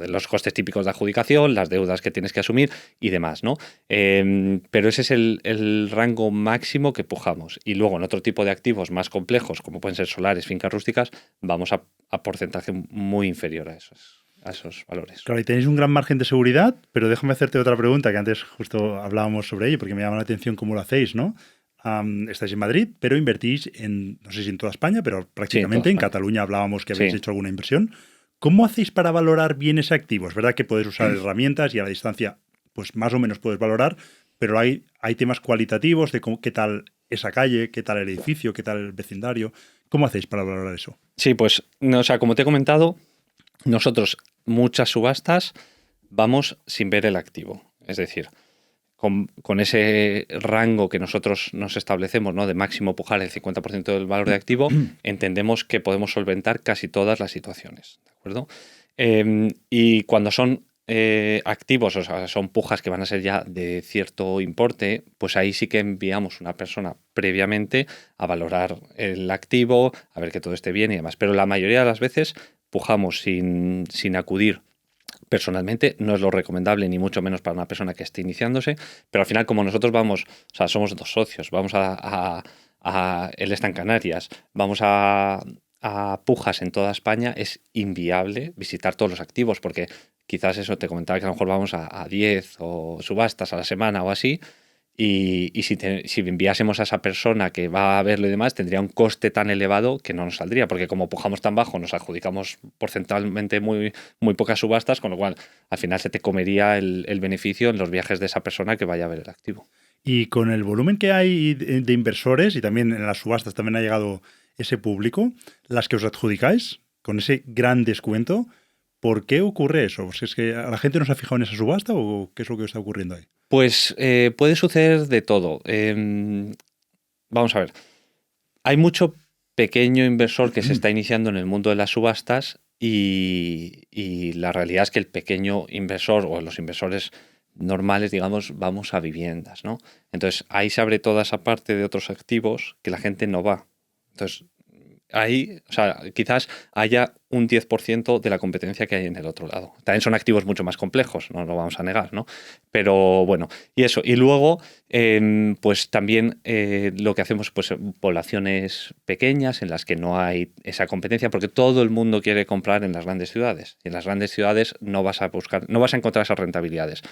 los costes típicos de adjudicación, las deudas que tienes que asumir y demás, ¿no? Pero ese es el rango máximo que pujamos. Y luego en otro tipo de activos más complejos, como pueden ser solares, fincas rústicas, vamos a porcentaje muy inferior a esos valores. Claro, y tenéis un gran margen de seguridad, pero déjame hacerte otra pregunta, que antes justo hablábamos sobre ello, porque me llama la atención cómo lo hacéis, ¿no? Estáis en Madrid, pero invertís en, no sé si en toda España, pero Sí, en toda prácticamente en España. Cataluña hablábamos que habéis Sí. hecho alguna inversión. ¿Cómo hacéis para valorar bien ese activo? Es verdad que podéis usar herramientas y a la distancia, pues más o menos puedes valorar, pero hay temas cualitativos de qué tal esa calle, qué tal el edificio, qué tal el vecindario. ¿Cómo hacéis para valorar eso? Sí, pues, no, o sea, como te he comentado, nosotros muchas subastas vamos sin ver el activo. Es decir, con ese rango que nosotros nos establecemos, ¿no? De máximo pujar el 50% del valor de activo, entendemos que podemos solventar casi todas las situaciones. ¿De acuerdo? Y cuando son activos, o sea, son pujas que van a ser ya de cierto importe, pues ahí sí que enviamos una persona previamente a valorar el activo, a ver que todo esté bien y demás. Pero la mayoría de las veces pujamos sin acudir personalmente. No es lo recomendable, ni mucho menos para una persona que esté iniciándose, pero al final, como nosotros vamos, o sea, somos dos socios, vamos él está en Canarias, vamos a pujas en toda España, es inviable visitar todos los activos, porque quizás eso te comentaba que a lo mejor vamos a 10 o subastas a la semana o así, y si enviásemos a esa persona que va a verlo y demás, tendría un coste tan elevado que no nos saldría, porque como pujamos tan bajo, nos adjudicamos porcentualmente muy, muy pocas subastas, con lo cual al final se te comería el beneficio en los viajes de esa persona que vaya a ver el activo. Y con el volumen que hay de inversores, y también en las subastas también ha llegado ese público, las que os adjudicáis, con ese gran descuento, ¿por qué ocurre eso? ¿Es que a la gente no se ha fijado en esa subasta o qué es lo que está ocurriendo ahí? Pues puede suceder de todo. Vamos a ver. Hay mucho pequeño inversor que se está iniciando en el mundo de las subastas y la realidad es que el pequeño inversor o los inversores normales, digamos, vamos a viviendas, ¿no? Entonces ahí se abre toda esa parte de otros activos que la gente no va. Entonces ahí, o sea, quizás haya un 10% de la competencia que hay en el otro lado. También son activos mucho más complejos, no lo vamos a negar, ¿no? Pero bueno, y eso. Y luego, pues también lo que hacemos, pues poblaciones pequeñas en las que no hay esa competencia, porque todo el mundo quiere comprar en las grandes ciudades. Y en las grandes ciudades no vas a encontrar esas rentabilidades.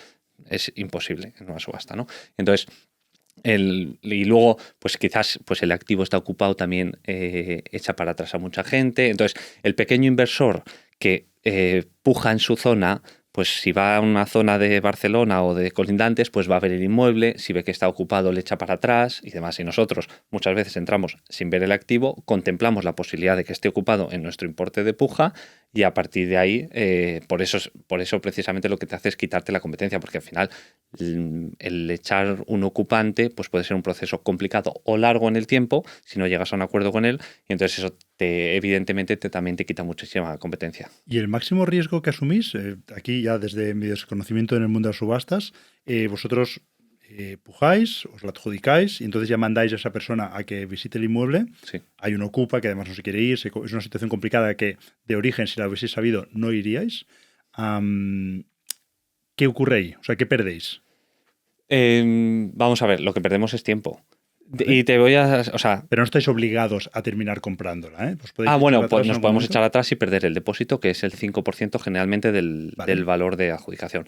Es imposible en una subasta, ¿no? Entonces, y luego, pues quizás pues el activo está ocupado también, echa para atrás a mucha gente. Entonces, el pequeño inversor que puja en su zona, pues si va a una zona de Barcelona o de colindantes, pues va a ver el inmueble, si ve que está ocupado le echa para atrás y demás. Y nosotros muchas veces entramos sin ver el activo, contemplamos la posibilidad de que esté ocupado en nuestro importe de puja y a partir de ahí, por eso precisamente lo que te hace es quitarte la competencia, porque al final el echar un ocupante pues puede ser un proceso complicado o largo en el tiempo si no llegas a un acuerdo con él y entonces eso evidentemente también te quita muchísima competencia. ¿Y el máximo riesgo que asumís? Aquí ya desde mi desconocimiento en el mundo de las subastas, vosotros pujáis, os la adjudicáis y entonces ya mandáis a esa persona a que visite el inmueble. Sí. Hay un ocupa que además no se quiere ir, es una situación complicada que de origen, si la hubieseis sabido, no iríais. ¿Qué ocurre ahí? O sea, ¿qué perdéis? Vamos a ver, lo que perdemos es tiempo. Y te voy a... O sea, Pero no estáis obligados a terminar comprándola, ¿eh? bueno, pues nos podemos echar atrás y perder el depósito, que es el 5% generalmente del valor de adjudicación.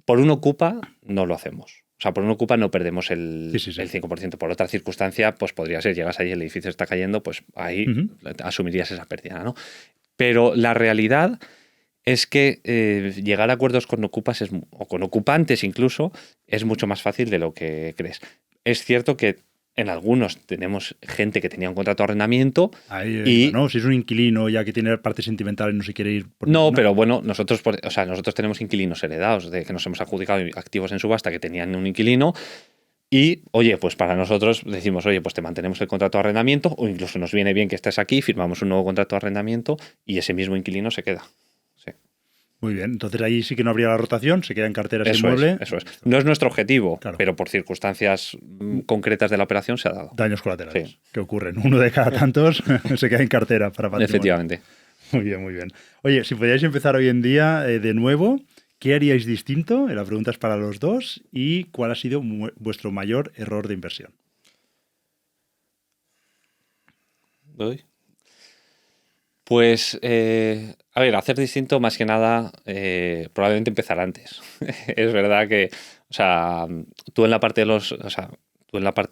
Por un ocupa no lo hacemos. O sea, por un ocupa no perdemos el 5%. Por otra circunstancia, pues podría ser, llegas ahí, el edificio está cayendo, pues ahí asumirías esa pérdida, ¿no? Pero la realidad es que llegar a acuerdos con ocupas o con ocupantes incluso es mucho más fácil de lo que crees. Es cierto que en algunos tenemos gente que tenía un contrato de arrendamiento y... ¿no? Si es un inquilino ya que tiene parte sentimental y no se quiere ir... No, pero bueno, nosotros tenemos inquilinos heredados de que nos hemos adjudicado activos en subasta que tenían un inquilino y, oye, pues para nosotros decimos, oye, pues te mantenemos el contrato de arrendamiento o incluso nos viene bien que estés aquí, firmamos un nuevo contrato de arrendamiento y ese mismo inquilino se queda. Sí. Muy bien, entonces ahí sí que no habría la rotación, se queda en cartera ese inmueble. Eso es. No es nuestro objetivo, claro, pero por circunstancias concretas de la operación se ha dado. Daños colaterales que ocurren. Uno de cada tantos se queda en cartera para patrimonio. Efectivamente. Muy bien, muy bien. Oye, si pudierais empezar hoy en día de nuevo, ¿qué haríais distinto? La pregunta es para los dos. ¿Y cuál ha sido vuestro mayor error de inversión? Pues, a ver, hacer distinto más que nada, probablemente empezar antes. Es verdad que, o sea, tú en la parte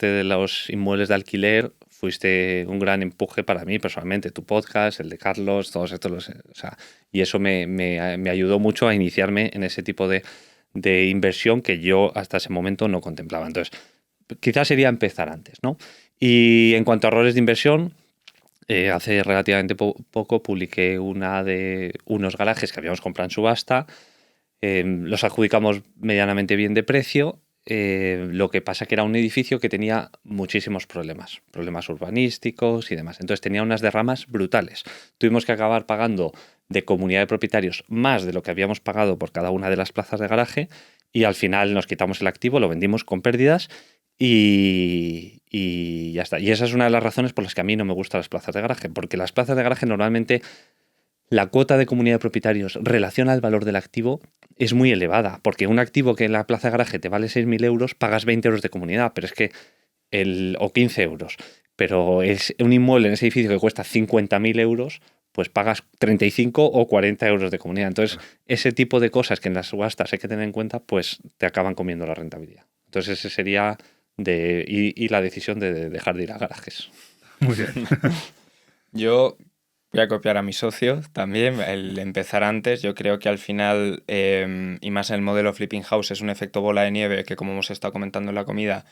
de los inmuebles de alquiler fuiste un gran empuje para mí personalmente. Tu podcast, el de Carlos, todos estos, y eso me ayudó mucho a iniciarme en ese tipo de inversión que yo hasta ese momento no contemplaba. Entonces, quizás sería empezar antes, ¿no? Y en cuanto a errores de inversión, hace relativamente poco publiqué unos garajes que habíamos comprado en subasta. Los adjudicamos medianamente bien de precio. Lo que pasa que era un edificio que tenía muchísimos problemas urbanísticos y demás. Entonces tenía unas derramas brutales. Tuvimos que acabar pagando de comunidad de propietarios más de lo que habíamos pagado por cada una de las plazas de garaje y al final nos quitamos el activo, lo vendimos con pérdidas y ya está. Y esa es una de las razones por las que a mí no me gustan las plazas de garaje, porque las plazas de garaje normalmente la cuota de comunidad de propietarios relación al valor del activo es muy elevada, porque un activo que en la plaza de garaje te vale 6.000 euros, pagas 20 euros de comunidad, pero es que o 15 euros, pero es un inmueble en ese edificio que cuesta 50.000 euros, pues pagas 35 o 40 euros de comunidad. Entonces, ese tipo de cosas que en las subastas hay que tener en cuenta, pues te acaban comiendo la rentabilidad. Entonces, ese sería y la decisión de dejar de ir a garajes. Muy bien. Yo voy a copiar a mi socio también, el empezar antes. Yo creo que al final, y más en el modelo Flipping House, es un efecto bola de nieve que, como hemos estado comentando en la comida,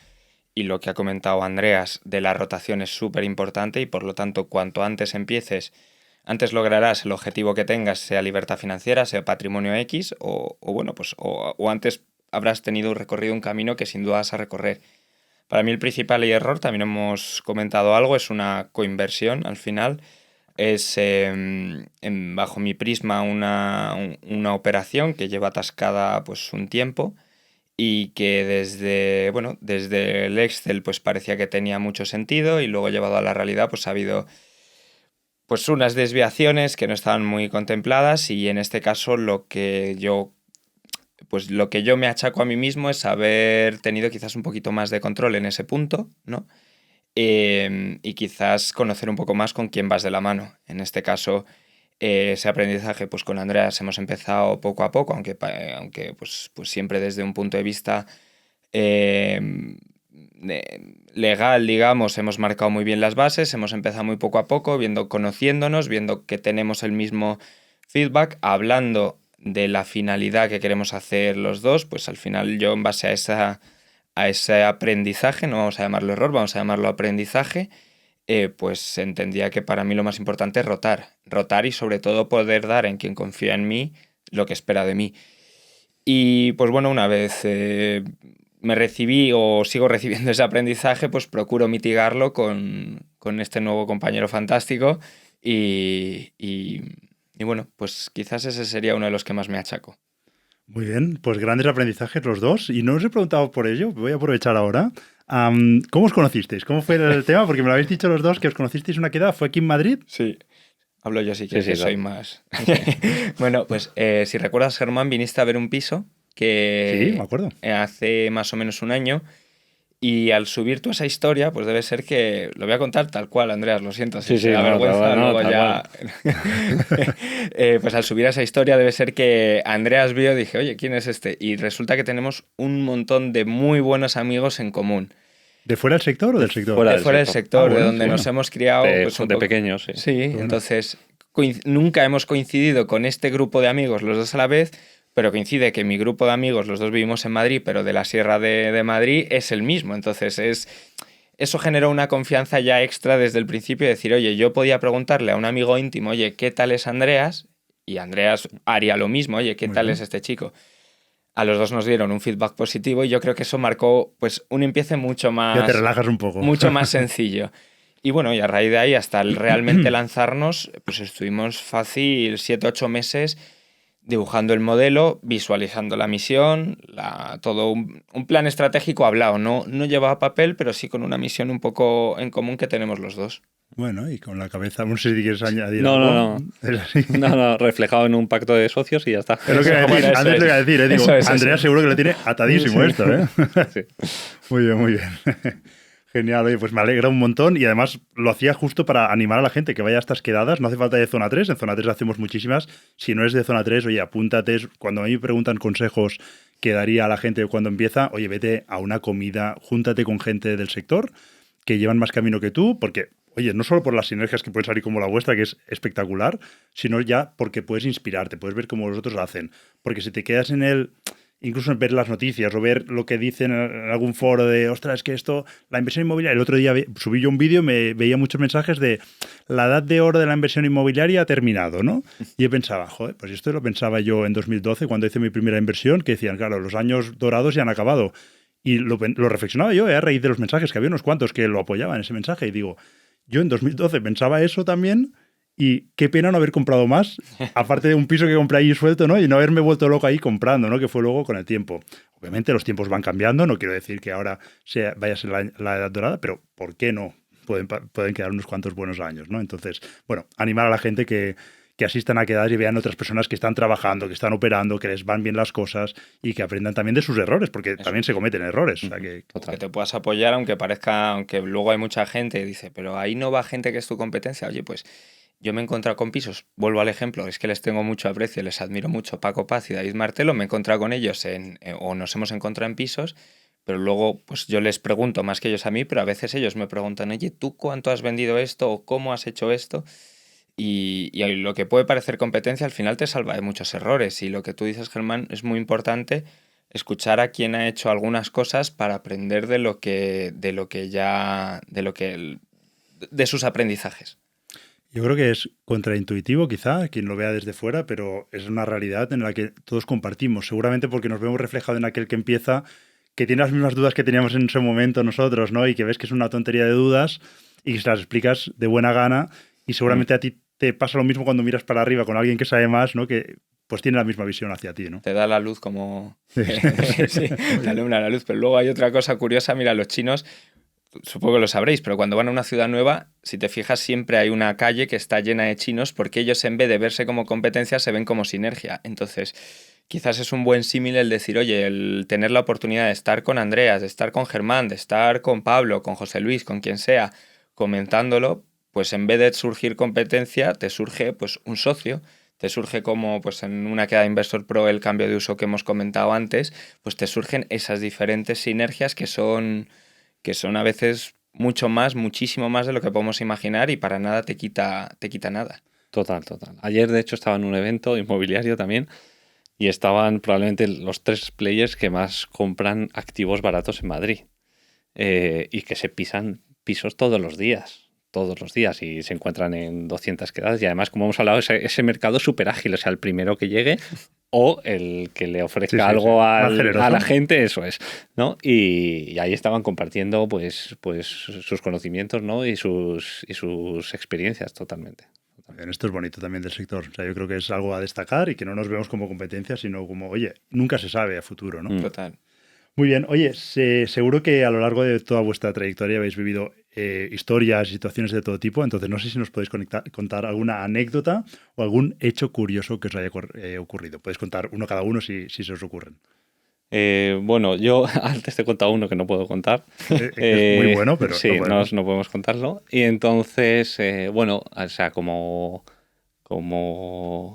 y lo que ha comentado Andreas, de la rotación es súper importante y por lo tanto, cuanto antes empieces, antes lograrás el objetivo que tengas, sea libertad financiera, sea patrimonio X, o antes habrás tenido un recorrido, un camino que sin duda vas a recorrer. Para mí el principal error, también hemos comentado algo, es una coinversión al final. Es, bajo mi prisma, una operación que lleva atascada pues un tiempo y que desde el Excel pues parecía que tenía mucho sentido y luego llevado a la realidad pues ha habido pues unas desviaciones que no estaban muy contempladas y en este caso lo que yo me achaco a mí mismo es haber tenido quizás un poquito más de control en ese punto, ¿no? Y quizás conocer un poco más con quién vas de la mano. En este caso, ese aprendizaje, pues con Andreas hemos empezado poco a poco, aunque pues siempre desde un punto de vista legal, digamos, hemos marcado muy bien las bases, hemos empezado muy poco a poco, conociéndonos, viendo que tenemos el mismo feedback, hablando de la finalidad que queremos hacer los dos, pues al final yo en base a ese aprendizaje, no vamos a llamarlo error, vamos a llamarlo aprendizaje, pues entendía que para mí lo más importante es rotar y sobre todo poder dar en quien confía en mí lo que espera de mí. Y pues bueno, una vez me recibí o sigo recibiendo ese aprendizaje, pues procuro mitigarlo con este nuevo compañero fantástico y bueno, pues quizás ese sería uno de los que más me achaco. Muy bien, pues grandes aprendizajes los dos. Y no os he preguntado por ello, voy a aprovechar ahora. ¿Cómo os conocisteis? ¿Cómo fue el tema? Porque me lo habéis dicho los dos que os conocisteis una quedada. ¿Fue aquí en Madrid? Sí, hablo yo sí que soy más. Bueno, pues si recuerdas, Germán, viniste a ver un piso que Sí, me acuerdo. hace más o menos un año. Y al subir tú esa historia, pues debe ser que... Lo voy a contar tal cual, Andreas, lo siento. Si Sí, te da no, vergüenza, no, luego tal ya... Pues al subir esa historia debe ser que Andreas vio, dije, oye, ¿quién es este? Y resulta que tenemos un montón de muy buenos amigos en común. ¿De fuera del sector o del sector? fuera De del fuera del sector. sector, Ah, de bueno, donde bueno. nos hemos criado. Pues, un De poco... pequeños, sí. Sí, Bueno. entonces nunca hemos coincidido con este grupo de amigos los dos a la vez, pero coincide que mi grupo de amigos, los dos vivimos en Madrid, pero de la Sierra de Madrid, es el mismo. Entonces eso generó una confianza ya extra desde el principio, de decir, oye, yo podía preguntarle a un amigo íntimo, oye, ¿qué tal es Andreas? Y Andreas haría lo mismo, oye, ¿qué Muy tal bien. es este chico? A los dos nos dieron un feedback positivo y yo creo que eso marcó pues un empiece Ya te relajas un poco. mucho más sencillo. Y bueno, y a raíz de ahí, hasta el realmente lanzarnos, pues estuvimos fácil 7-8 meses dibujando el modelo, visualizando la misión, todo un plan estratégico hablado. No llevaba papel, pero sí con una misión un poco en común que tenemos los dos. Bueno, y con la cabeza, no sé si quieres añadir No, algo. no. Es así. No, reflejado en un pacto de socios y ya está. Es lo que iba a decir. Bueno, eso Antes es. lo iba a decir, digo, Eso es, Andrea eso. seguro que lo tiene atadísimo esto, ¿eh? Sí. Muy bien, muy bien. Genial, oye, pues me alegra un montón y además lo hacía justo para animar a la gente que vaya a estas quedadas. No hace falta de zona 3, en zona 3 hacemos muchísimas. Si no es de zona 3, oye, apúntate. Cuando a mí me preguntan consejos que daría a la gente cuando empieza, oye, vete a una comida, júntate con gente del sector que llevan más camino que tú, porque, oye, no solo por las sinergias que pueden salir como la vuestra, que es espectacular, sino ya porque puedes inspirarte, puedes ver cómo los otros lo hacen. Porque si te quedas en el... Incluso en ver las noticias o ver lo que dicen en algún foro de, ostras, es que esto, la inversión inmobiliaria. El otro día subí yo un vídeo, me veía muchos mensajes de la edad de oro de la inversión inmobiliaria ha terminado, ¿no? Y yo pensaba, joder, pues esto lo pensaba yo en 2012 cuando hice mi primera inversión, que decían, claro, los años dorados ya han acabado. Y lo reflexionaba yo a raíz de los mensajes, que había unos cuantos que lo apoyaban ese mensaje. Y digo, yo en 2012 pensaba eso también. Y qué pena no haber comprado más, aparte de un piso que compré ahí suelto, ¿no? Y no haberme vuelto loco ahí comprando, ¿no? Que fue luego con el tiempo. Obviamente los tiempos van cambiando, no quiero decir que ahora vaya a ser la edad dorada, pero ¿por qué no? Pueden quedar unos cuantos buenos años, ¿no? Entonces, bueno, animar a la gente que asistan a quedadas y vean otras personas que están trabajando, que están operando, que les van bien las cosas y que aprendan también de sus errores, porque también se cometen errores. O sea que... Que te puedas apoyar, aunque luego hay mucha gente que dice, pero ahí no va gente que es tu competencia. Oye, pues yo me he encontrado con pisos, vuelvo al ejemplo, es que les tengo mucho aprecio, les admiro mucho, Paco Paz y David Martelo, me he encontrado con ellos o nos hemos encontrado en pisos, pero luego pues yo les pregunto más que ellos a mí, pero a veces ellos me preguntan, oye, ¿tú cuánto has vendido esto o cómo has hecho esto? Y lo que puede parecer competencia al final te salva de muchos errores. Y lo que tú dices, Germán, es muy importante escuchar a quien ha hecho algunas cosas para aprender de sus aprendizajes. Yo creo que es contraintuitivo, quizá, quien lo vea desde fuera, pero es una realidad en la que todos compartimos. Seguramente porque nos vemos reflejados en aquel que empieza, que tiene las mismas dudas que teníamos en ese momento nosotros, ¿no? Y que ves que es una tontería de dudas y que se las explicas de buena gana. Y seguramente a ti te pasa lo mismo cuando miras para arriba con alguien que sabe más, ¿no? Que pues tiene la misma visión hacia ti, ¿no? Te da la luz como... sí, te alumbra la luz. Pero luego hay otra cosa curiosa. Mira, los chinos, supongo que lo sabréis, pero cuando van a una ciudad nueva, si te fijas, siempre hay una calle que está llena de chinos porque ellos, en vez de verse como competencia, se ven como sinergia. Entonces, quizás es un buen símil el decir, oye, el tener la oportunidad de estar con Andreas, de estar con Germán, de estar con Pablo, con José Luis, con quien sea, comentándolo, pues en vez de surgir competencia, te surge pues un socio, te surge como pues en una quedada Inversor Pro el cambio de uso que hemos comentado antes, pues te surgen esas diferentes sinergias que son a veces muchísimo más de lo que podemos imaginar y para nada te quita nada. Total. Ayer, de hecho, estaba en un evento inmobiliario también y estaban probablemente los 3 players que más compran activos baratos en Madrid y que se pisan pisos todos los días y se encuentran en 200 quedadas y además, como hemos hablado, ese mercado es súper ágil, o sea, el primero que llegue o el que le ofrezca algo a la gente, eso es, ¿no? Y ahí estaban compartiendo pues sus conocimientos, ¿no? y sus experiencias totalmente. Bien, esto es bonito también del sector. O sea, yo creo que es algo a destacar y que no nos vemos como competencia, sino como, oye, nunca se sabe a futuro, ¿no? Total. Muy bien. Oye, seguro que a lo largo de toda vuestra trayectoria habéis vivido historias, situaciones de todo tipo. Entonces, no sé si nos podéis contar alguna anécdota o algún hecho curioso que os haya ocurrido. Podéis contar uno cada uno si se os ocurren. Bueno, yo antes te he contado uno que no puedo contar. Es muy bueno, pero sí, no podemos contarlo. Y entonces, bueno, o sea, como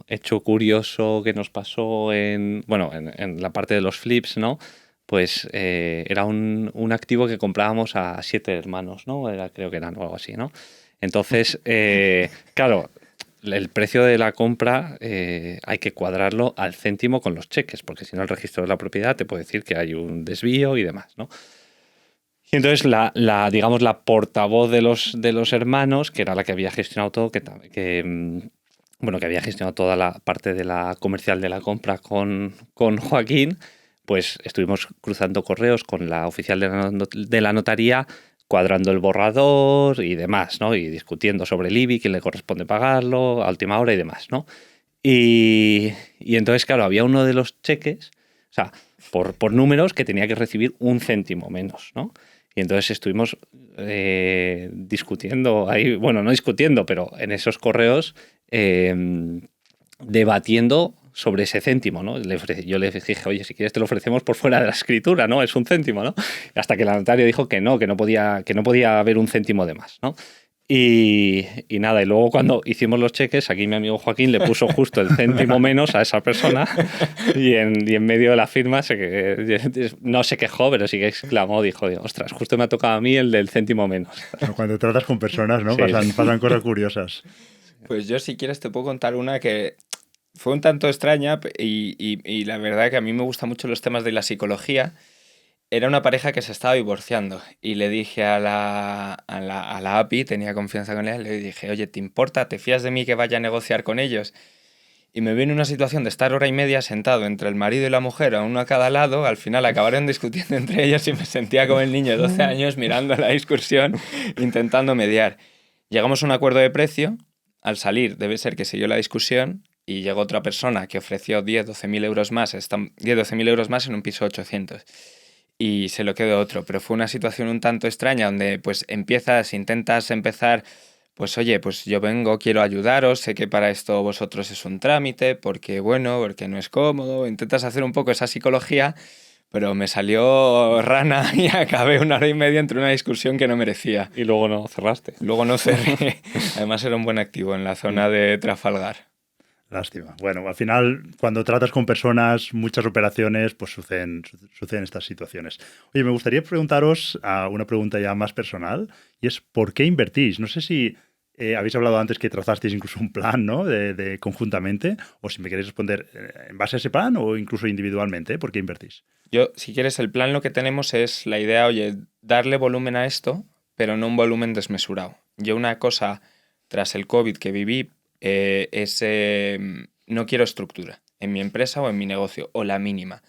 hecho curioso que nos pasó en la parte de los flips, ¿no? Pues era un activo que comprábamos a 7 hermanos, ¿no? Creo que eran o algo así, ¿no? Entonces, claro, el precio de la compra hay que cuadrarlo al céntimo con los cheques, porque si no el registro de la propiedad te puede decir que hay un desvío y demás, ¿no? Y entonces digamos, la portavoz de los hermanos, que era la que había gestionado todo, que había gestionado toda la parte de la comercial de la compra con Joaquín, pues estuvimos cruzando correos con la oficial de la notaría, cuadrando el borrador y demás, ¿no? Y discutiendo sobre el IBI, quién le corresponde pagarlo, a última hora y demás, ¿no? Y entonces, claro, había uno de los cheques, o sea, por números, que tenía que recibir 1 céntimo menos, ¿no? Y entonces estuvimos discutiendo ahí, bueno, no discutiendo, pero en esos correos debatiendo sobre ese céntimo, ¿no? Yo le dije, oye, si quieres te lo ofrecemos por fuera de la escritura, ¿no? Es 1 céntimo, ¿no? Hasta que la notaria dijo que no podía haber 1 céntimo de más, ¿no? Y nada, y luego cuando hicimos los cheques, aquí mi amigo Joaquín le puso justo el céntimo menos a esa persona y en medio de la firma no se quejó, pero sí que exclamó, dijo, ostras, justo me ha tocado a mí el del céntimo menos. Cuando tratas con personas, ¿no? Sí. Pasan cosas curiosas. Pues yo, si quieres, te puedo contar una que fue un tanto extraña y la verdad que a mí me gustan mucho los temas de la psicología. Era una pareja que se estaba divorciando y le dije a la API, tenía confianza con ella, le dije, oye, ¿te importa? ¿Te fías de mí que vaya a negociar con ellos? Y me vi en una situación de estar hora y media sentado entre el marido y la mujer, a uno a cada lado. Al final acabaron discutiendo entre ellos y me sentía como el niño de 12 años mirando la discusión, intentando mediar. Llegamos a un acuerdo de precio. Al salir, debe ser que siguió la discusión y llegó otra persona que ofreció 10-12 mil euros más, 10-12 mil euros más en un piso 800. Y se lo quedó otro, pero fue una situación un tanto extraña donde pues intentas empezar, pues oye, pues yo vengo, quiero ayudaros, sé que para esto vosotros es un trámite, porque no es cómodo, intentas hacer un poco esa psicología, pero me salió rana y acabé 1 hora y media entre una discusión que no merecía. Y luego no cerraste. Luego no cerré, además era un buen activo en la zona de Trafalgar. Lástima. Bueno, al final, cuando tratas con personas, muchas operaciones, pues suceden estas situaciones. Oye, me gustaría preguntaros una pregunta ya más personal, y es ¿por qué invertís? No sé si habéis hablado antes que trazasteis incluso un plan, ¿no? de conjuntamente, o si me queréis responder en base a ese plan o incluso individualmente, ¿por qué invertís? Yo, si quieres, el plan lo que tenemos es la idea, oye, darle volumen a esto, pero no un volumen desmesurado. Yo una cosa, tras el COVID que viví, no quiero estructura en mi empresa o en mi negocio, o la mínima.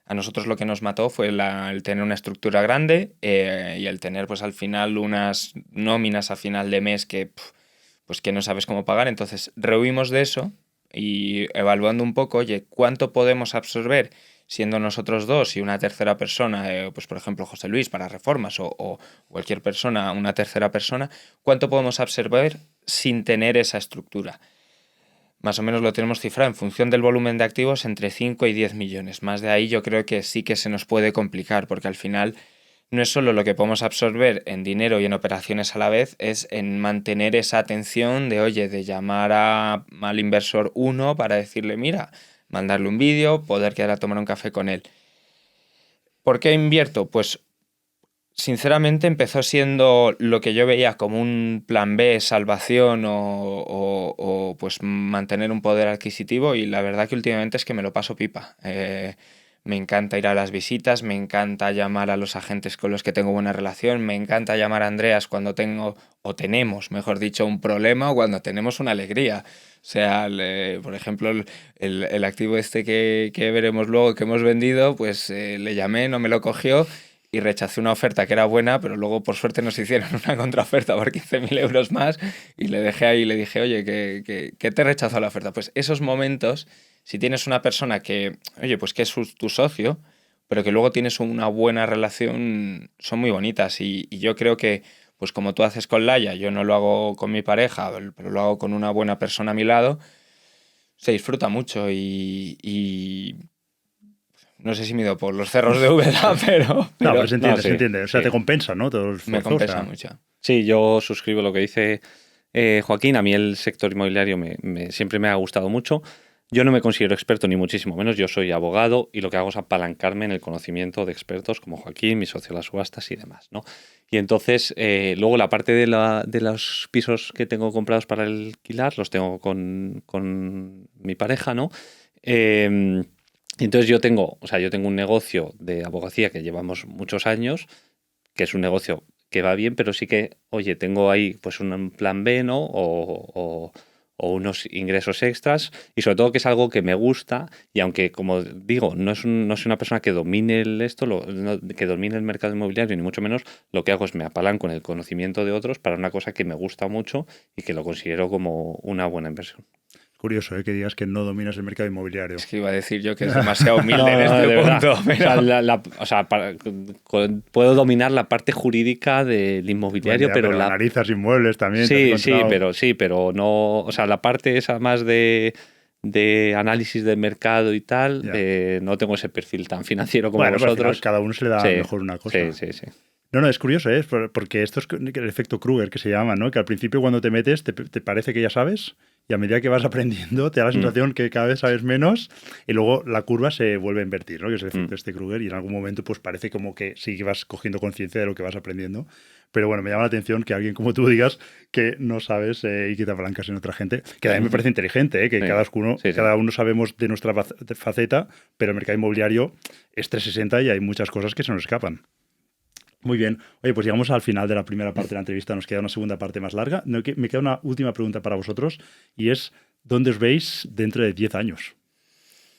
A nosotros lo que nos mató fue el tener una estructura grande y el tener pues al final unas nóminas a final de mes pues que no sabes cómo pagar. Entonces rehuimos de eso y evaluando un poco, oye, ¿cuánto podemos absorber siendo nosotros dos y una tercera persona, pues por ejemplo José Luis para reformas o cualquier persona, una tercera persona, cuánto podemos absorber sin tener esa estructura? Más o menos lo tenemos cifrado en función del volumen de activos entre 5 y 10 millones. Más de ahí yo creo que sí que se nos puede complicar, porque al final no es solo lo que podemos absorber en dinero y en operaciones a la vez, es en mantener esa atención de, oye, de llamar al inversor 1 para decirle, mira, mandarle un vídeo, poder quedar a tomar un café con él. ¿Por qué invierto? Pues sinceramente empezó siendo lo que yo veía como un plan B, salvación o pues mantener un poder adquisitivo, y la verdad que últimamente es que me lo paso pipa. Me encanta ir a las visitas, me encanta llamar a los agentes con los que tengo buena relación, me encanta llamar a Andreas cuando tengo, o tenemos, mejor dicho, un problema o cuando tenemos una alegría. O sea, por ejemplo, el activo este que veremos luego que hemos vendido, pues le llamé, no me lo cogió y rechacé una oferta que era buena, pero luego por suerte nos hicieron una contraoferta por 15.000 euros más y le dejé ahí y le dije, oye, que te rechazó la oferta. Pues esos momentos, si tienes una persona que, oye, pues que es tu socio, pero que luego tienes una buena relación, son muy bonitas. Y yo creo que, pues como tú haces con Laia, yo no lo hago con mi pareja, pero lo hago con una buena persona a mi lado, se disfruta mucho y No sé si mido por los cerros de Úbeda, pero No, pero se entiende, no, sí, se entiende. O sea, sí. te compensa, ¿no? Todo el me esfuerzo, compensa o sea, mucho. Sí, yo suscribo lo que dice Joaquín. A mí el sector inmobiliario siempre me ha gustado mucho. Yo no me considero experto ni muchísimo menos. Yo soy abogado y lo que hago es apalancarme en el conocimiento de expertos como Joaquín, mi socio de las subastas y demás, ¿no? Y entonces, luego la parte de los pisos que tengo comprados para alquilar los tengo con mi pareja, ¿no? Entonces yo tengo un negocio de abogacía que llevamos muchos años, que es un negocio que va bien, pero sí que, oye, tengo ahí pues un plan B, ¿no? O unos ingresos extras, y sobre todo que es algo que me gusta, y aunque, como digo, no soy una persona que domine que domine el mercado inmobiliario, ni mucho menos, lo que hago es me apalanco en el conocimiento de otros para una cosa que me gusta mucho y que lo considero como una buena inversión. curioso, ¿eh? Que digas que no dominas el mercado inmobiliario. Es que iba a decir yo que es demasiado humilde en de este verdad. punto. Pero... O sea, puedo dominar la parte jurídica del inmobiliario, Bueno, ya, pero analizas inmuebles también. te has Sí, encontrado. pero no, o sea, la parte esa más de análisis del mercado y tal, Ya. no tengo ese perfil tan financiero como Bueno, pero al final vosotros. cada uno se le da Sí, mejor una cosa. sí. No, es curioso, ¿eh? Porque esto es el efecto Kruger que se llama, ¿no? Que al principio cuando te metes te parece que ya sabes y a medida que vas aprendiendo te da la sensación que cada vez sabes menos y luego la curva se vuelve a invertir, ¿no? Que es el efecto este Kruger y en algún momento pues parece como que sí que vas cogiendo conciencia de lo que vas aprendiendo. Pero bueno, me llama la atención que alguien como tú digas que no sabes y que te apalancas en otra gente, que a mí me parece inteligente, que Sí. cada uno sabemos de nuestra faceta, pero el mercado inmobiliario es 360 y hay muchas cosas que se nos escapan. Muy bien. Oye, pues llegamos al final de la primera parte de la entrevista. Nos queda una segunda parte más larga. Me queda una última pregunta para vosotros y es, ¿dónde os veis dentro de 10 años?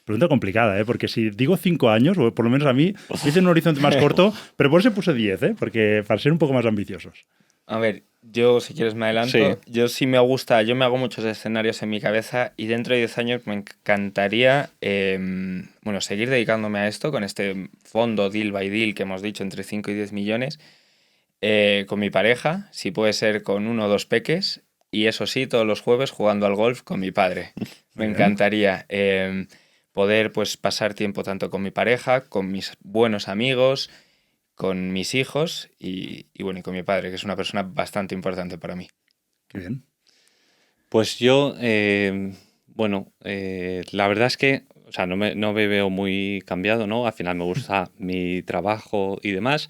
Pregunta complicada, ¿eh? Porque si digo 5 años, o por lo menos a mí, es en un horizonte más corto, pero por eso puse 10, ¿eh? Porque para ser un poco más ambiciosos. A ver, yo si quieres me adelanto. Sí. Yo sí me gusta, yo me hago muchos escenarios en mi cabeza y dentro de 10 años me encantaría seguir dedicándome a esto con este fondo deal by deal que hemos dicho entre 5 y 10 millones con mi pareja, si puede ser con 1 o 2 peques y eso sí, todos los jueves jugando al golf con mi padre. Me encantaría poder pues pasar tiempo tanto con mi pareja, con mis buenos amigos, con mis hijos y con mi padre, que es una persona bastante importante para mí. Qué bien. Pues yo, la verdad es que, o sea, no me veo muy cambiado, ¿no? Al final me gusta mi trabajo y demás.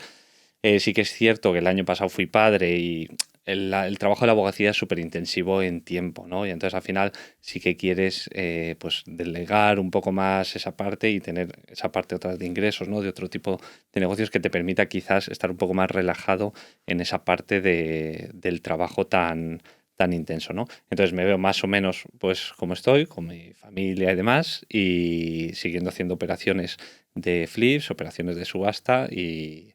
Sí que es cierto que el año pasado fui padre y el trabajo de la abogacía es súper intensivo en tiempo, ¿no? Y entonces al final sí que quieres pues delegar un poco más esa parte y tener esa parte otra de ingresos, ¿no? De otro tipo de negocios que te permita quizás estar un poco más relajado en esa parte del trabajo tan intenso, ¿no? Entonces me veo más o menos pues como estoy, con mi familia y demás, y siguiendo haciendo operaciones de flips, operaciones de subasta y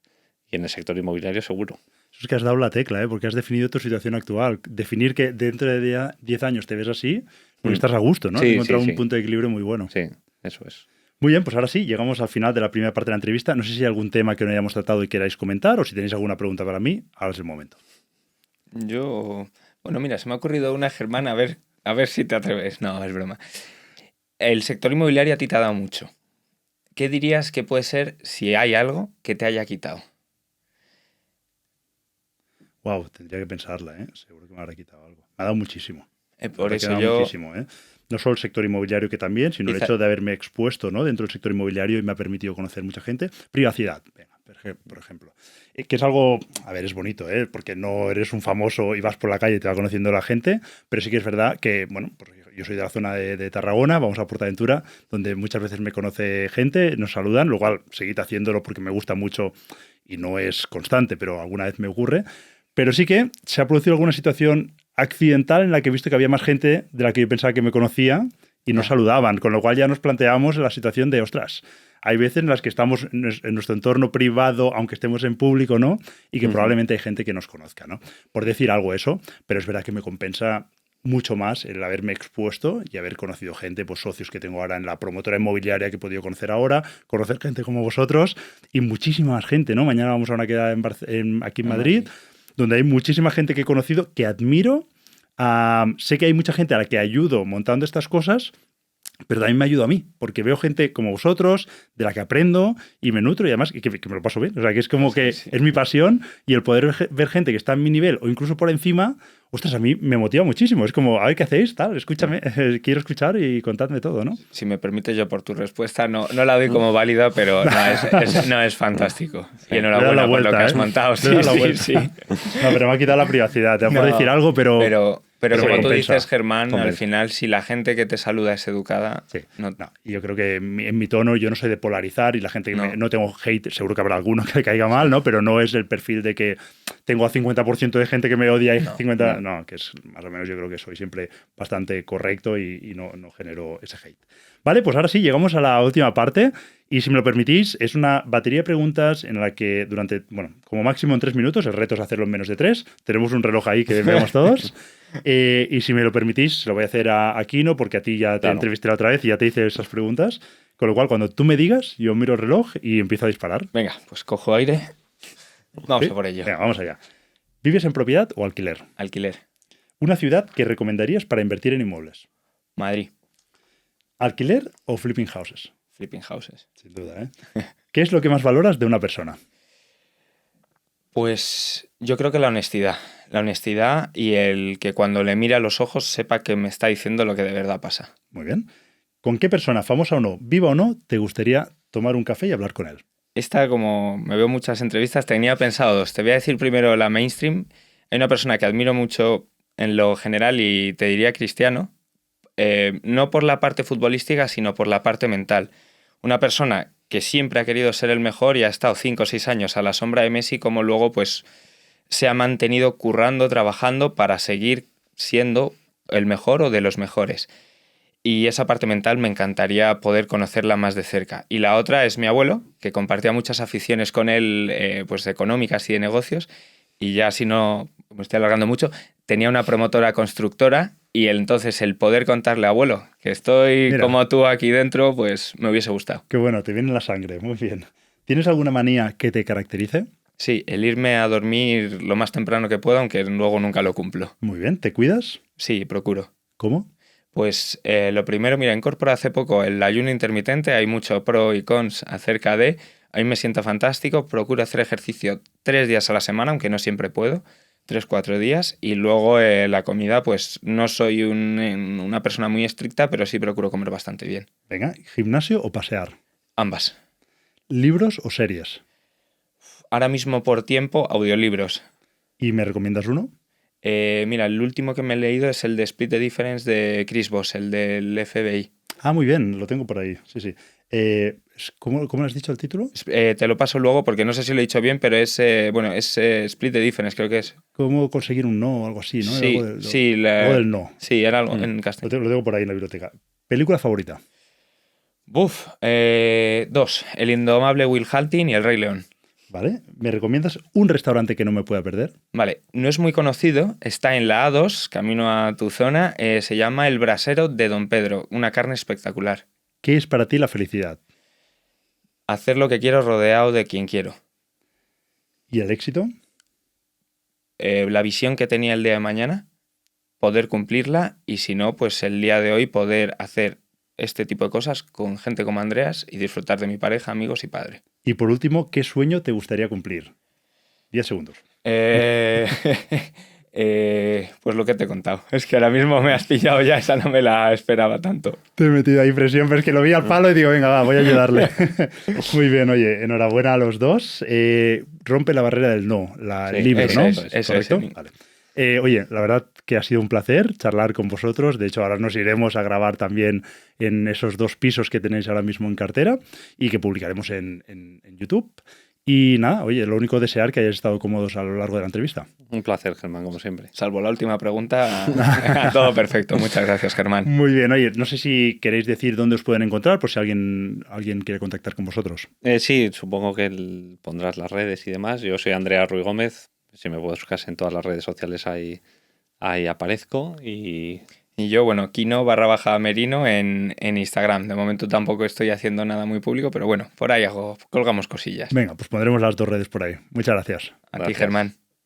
en el sector inmobiliario seguro. Eso es que has dado la tecla, ¿eh? Porque has definido tu situación actual. Definir que dentro de 10 años te ves así, porque estás a gusto, ¿no? Sí, Has encontrado sí. un punto de equilibrio muy bueno. Sí, eso es. Muy bien, pues ahora sí, llegamos al final de la primera parte de la entrevista. No sé si hay algún tema que no hayamos tratado y queráis comentar o si tenéis alguna pregunta para mí, ahora es el momento. Bueno, mira, se me ha ocurrido una, Germán, a ver si te atreves. No, es broma. El sector inmobiliario a ti te ha dado mucho. ¿Qué dirías que puede ser si hay algo que te haya quitado? Wow, tendría que pensarla, ¿eh? Seguro que me habrá quitado algo. Me ha dado muchísimo. Por Me ha eso quedado yo... muchísimo, ¿eh? No solo el sector inmobiliario que también, sino el hecho de haberme expuesto, ¿no? Dentro del sector inmobiliario y me ha permitido conocer mucha gente. Privacidad, venga, por ejemplo. Que es algo, a ver, es bonito, ¿eh? Porque no eres un famoso y vas por la calle y te va conociendo la gente, pero sí que es verdad que, bueno, pues yo soy de la zona de Tarragona, vamos a Portaventura, donde muchas veces me conoce gente, nos saludan, lo cual seguid haciéndolo porque me gusta mucho y no es constante, pero alguna vez me ocurre. Pero sí que se ha producido alguna situación accidental en la que he visto que había más gente de la que yo pensaba que me conocía y nos saludaban, con lo cual ya nos planteábamos la situación de, ostras, hay veces en las que estamos en nuestro entorno privado, aunque estemos en público, ¿no? Y que probablemente hay gente que nos conozca, ¿no? Por decir algo eso, pero es verdad que me compensa mucho más el haberme expuesto y haber conocido gente, pues socios que tengo ahora en la promotora inmobiliaria que he podido conocer ahora, conocer gente como vosotros y muchísima más gente, ¿no? Mañana vamos a una quedada aquí en Madrid, donde hay muchísima gente que he conocido, que admiro. Sé que hay mucha gente a la que ayudo montando estas cosas pero también me ayuda a mí, porque veo gente como vosotros, de la que aprendo y me nutro y además que me lo paso bien. O sea, que es como que Sí. es mi pasión y el poder ver gente que está en mi nivel o incluso por encima, ostras, a mí me motiva muchísimo. Es como, a ver qué hacéis, tal, escúchame, quiero escuchar y contadme todo, ¿no? Si me permites yo por tu respuesta, no la doy como válida, pero no es fantástico. Y Le he dado enhorabuena la por lo vuelta, que has ¿eh? montado. Le he dado la Sí, vuelta. sí. No, pero me ha quitado la privacidad. Te va por No, decir algo, pero Pero me como tú compensa. dices, Germán, al Compensa. final, si la gente que te saluda es educada, Sí. no, No, y yo creo que en mi tono yo no soy de polarizar y la gente que No. no tengo hate, seguro que habrá alguno que caiga mal, ¿no? Pero no es el perfil de que tengo a 50% de gente que me odia y 50%... No, que es más o menos yo creo que soy siempre bastante correcto y no genero ese hate. Vale, pues ahora sí, llegamos a la última parte y si me lo permitís, es una batería de preguntas en la que durante, bueno, como máximo en 3 minutos, el reto es hacerlo en menos de 3, tenemos un reloj ahí que vemos todos. Y si me lo permitís, se lo voy a hacer a Kino, porque a ti ya te Claro. entrevisté la otra vez y ya te hice esas preguntas. Con lo cual, cuando tú me digas, yo miro el reloj y empiezo a disparar. Venga, pues cojo aire. Vamos ¿Sí? a por ello. Venga, vamos allá. ¿Vives en propiedad o alquiler? Alquiler. Una ciudad que recomendarías para invertir en inmuebles. Madrid. ¿Alquiler o flipping houses? Flipping houses. Sin duda, ¿eh? ¿Qué es lo que más valoras de una persona? Pues yo creo que la honestidad. La honestidad y el que cuando le mire a los ojos sepa que me está diciendo lo que de verdad pasa. Muy bien. ¿Con qué persona, famosa o no, viva o no, te gustaría tomar un café y hablar con él? Esta, como me veo muchas entrevistas, tenía pensado dos. Te voy a decir primero la mainstream. Hay una persona que admiro mucho en lo general y te diría Cristiano. No por la parte futbolística, sino por la parte mental. Una persona que siempre ha querido ser el mejor y ha estado 5 o 6 años a la sombra de Messi, como luego pues se ha mantenido currando, trabajando para seguir siendo el mejor o de los mejores. Y esa parte mental me encantaría poder conocerla más de cerca. Y la otra es mi abuelo, que compartía muchas aficiones con él, pues económicas y de negocios. Y ya si no me estoy alargando mucho, tenía una promotora constructora y entonces el poder contarle, abuelo, que estoy Mira. como tú aquí dentro, pues me hubiese gustado. Qué bueno, te viene en la sangre, muy bien. ¿Tienes alguna manía que te caracterice? Sí, el irme a dormir lo más temprano que puedo, aunque luego nunca lo cumplo. Muy bien, ¿te cuidas? Sí, procuro. ¿Cómo? Pues lo primero, mira, incorporé hace poco el ayuno intermitente, hay mucho pro y cons acerca de, a mí me siento fantástico, procuro hacer ejercicio 3 días a la semana, aunque no siempre puedo, 3-4 días, y luego la comida, pues no soy una persona muy estricta, pero sí procuro comer bastante bien. Venga, ¿gimnasio o pasear? Ambas. ¿Libros o series? Ahora mismo por tiempo, audiolibros. ¿Y me recomiendas uno? Mira, el último que me he leído es el de Split the Difference de Chris Voss, el del FBI. Ah, muy bien, lo tengo por ahí, sí, sí. ¿Cómo has dicho el título? Te lo paso luego porque no sé si lo he dicho bien, pero es Split the Difference, creo que es. ¿Cómo conseguir un no o algo así, no? Sí, Algo sí, algo del no. Sí, era algo Mm. en Lo castellano. tengo por ahí en la biblioteca. ¿Película favorita? Buf, 2. El indomable Will Hunting y El Rey León. ¿Vale? ¿Me recomiendas un restaurante que no me pueda perder? Vale, no es muy conocido, está en la A2, camino a tu zona, se llama El Brasero de Don Pedro, una carne espectacular. ¿Qué es para ti la felicidad? Hacer lo que quiero rodeado de quien quiero. ¿Y el éxito? La visión que tenía el día de mañana, poder cumplirla y si no, pues el día de hoy poder hacer este tipo de cosas con gente como Andreas y disfrutar de mi pareja, amigos y padre. Y por último, ¿qué sueño te gustaría cumplir? 10 segundos. Pues lo que te he contado. Es que ahora mismo me has pillado ya, esa no me la esperaba tanto. Te he metido ahí presión, pero es que lo vi al palo y digo, venga, va, voy a ayudarle. Muy bien, oye, enhorabuena a los dos. Rompe la barrera del no, Sí, el libre, eso ¿no? es, eso es, ¿Correcto? sí. Vale. Oye, la verdad que ha sido un placer charlar con vosotros. De hecho, ahora nos iremos a grabar también en esos 2 pisos que tenéis ahora mismo en cartera y que publicaremos en YouTube. Y nada, oye, lo único desear que hayáis estado cómodos a lo largo de la entrevista. Un placer, Germán, como siempre. Salvo la última pregunta, todo perfecto. Muchas gracias, Germán. Muy bien, oye, no sé si queréis decir dónde os pueden encontrar por si alguien quiere contactar con vosotros. Sí, supongo que pondrás las redes y demás. Yo soy Andrea Ruy Gómez. Si me puedes buscar en todas las redes sociales, ahí aparezco. Y yo, bueno, Kino_Merino en Instagram. De momento tampoco estoy haciendo nada muy público, pero bueno, por ahí colgamos cosillas. Venga, pues pondremos las 2 redes por ahí. Muchas gracias. A ti, Gracias. Germán.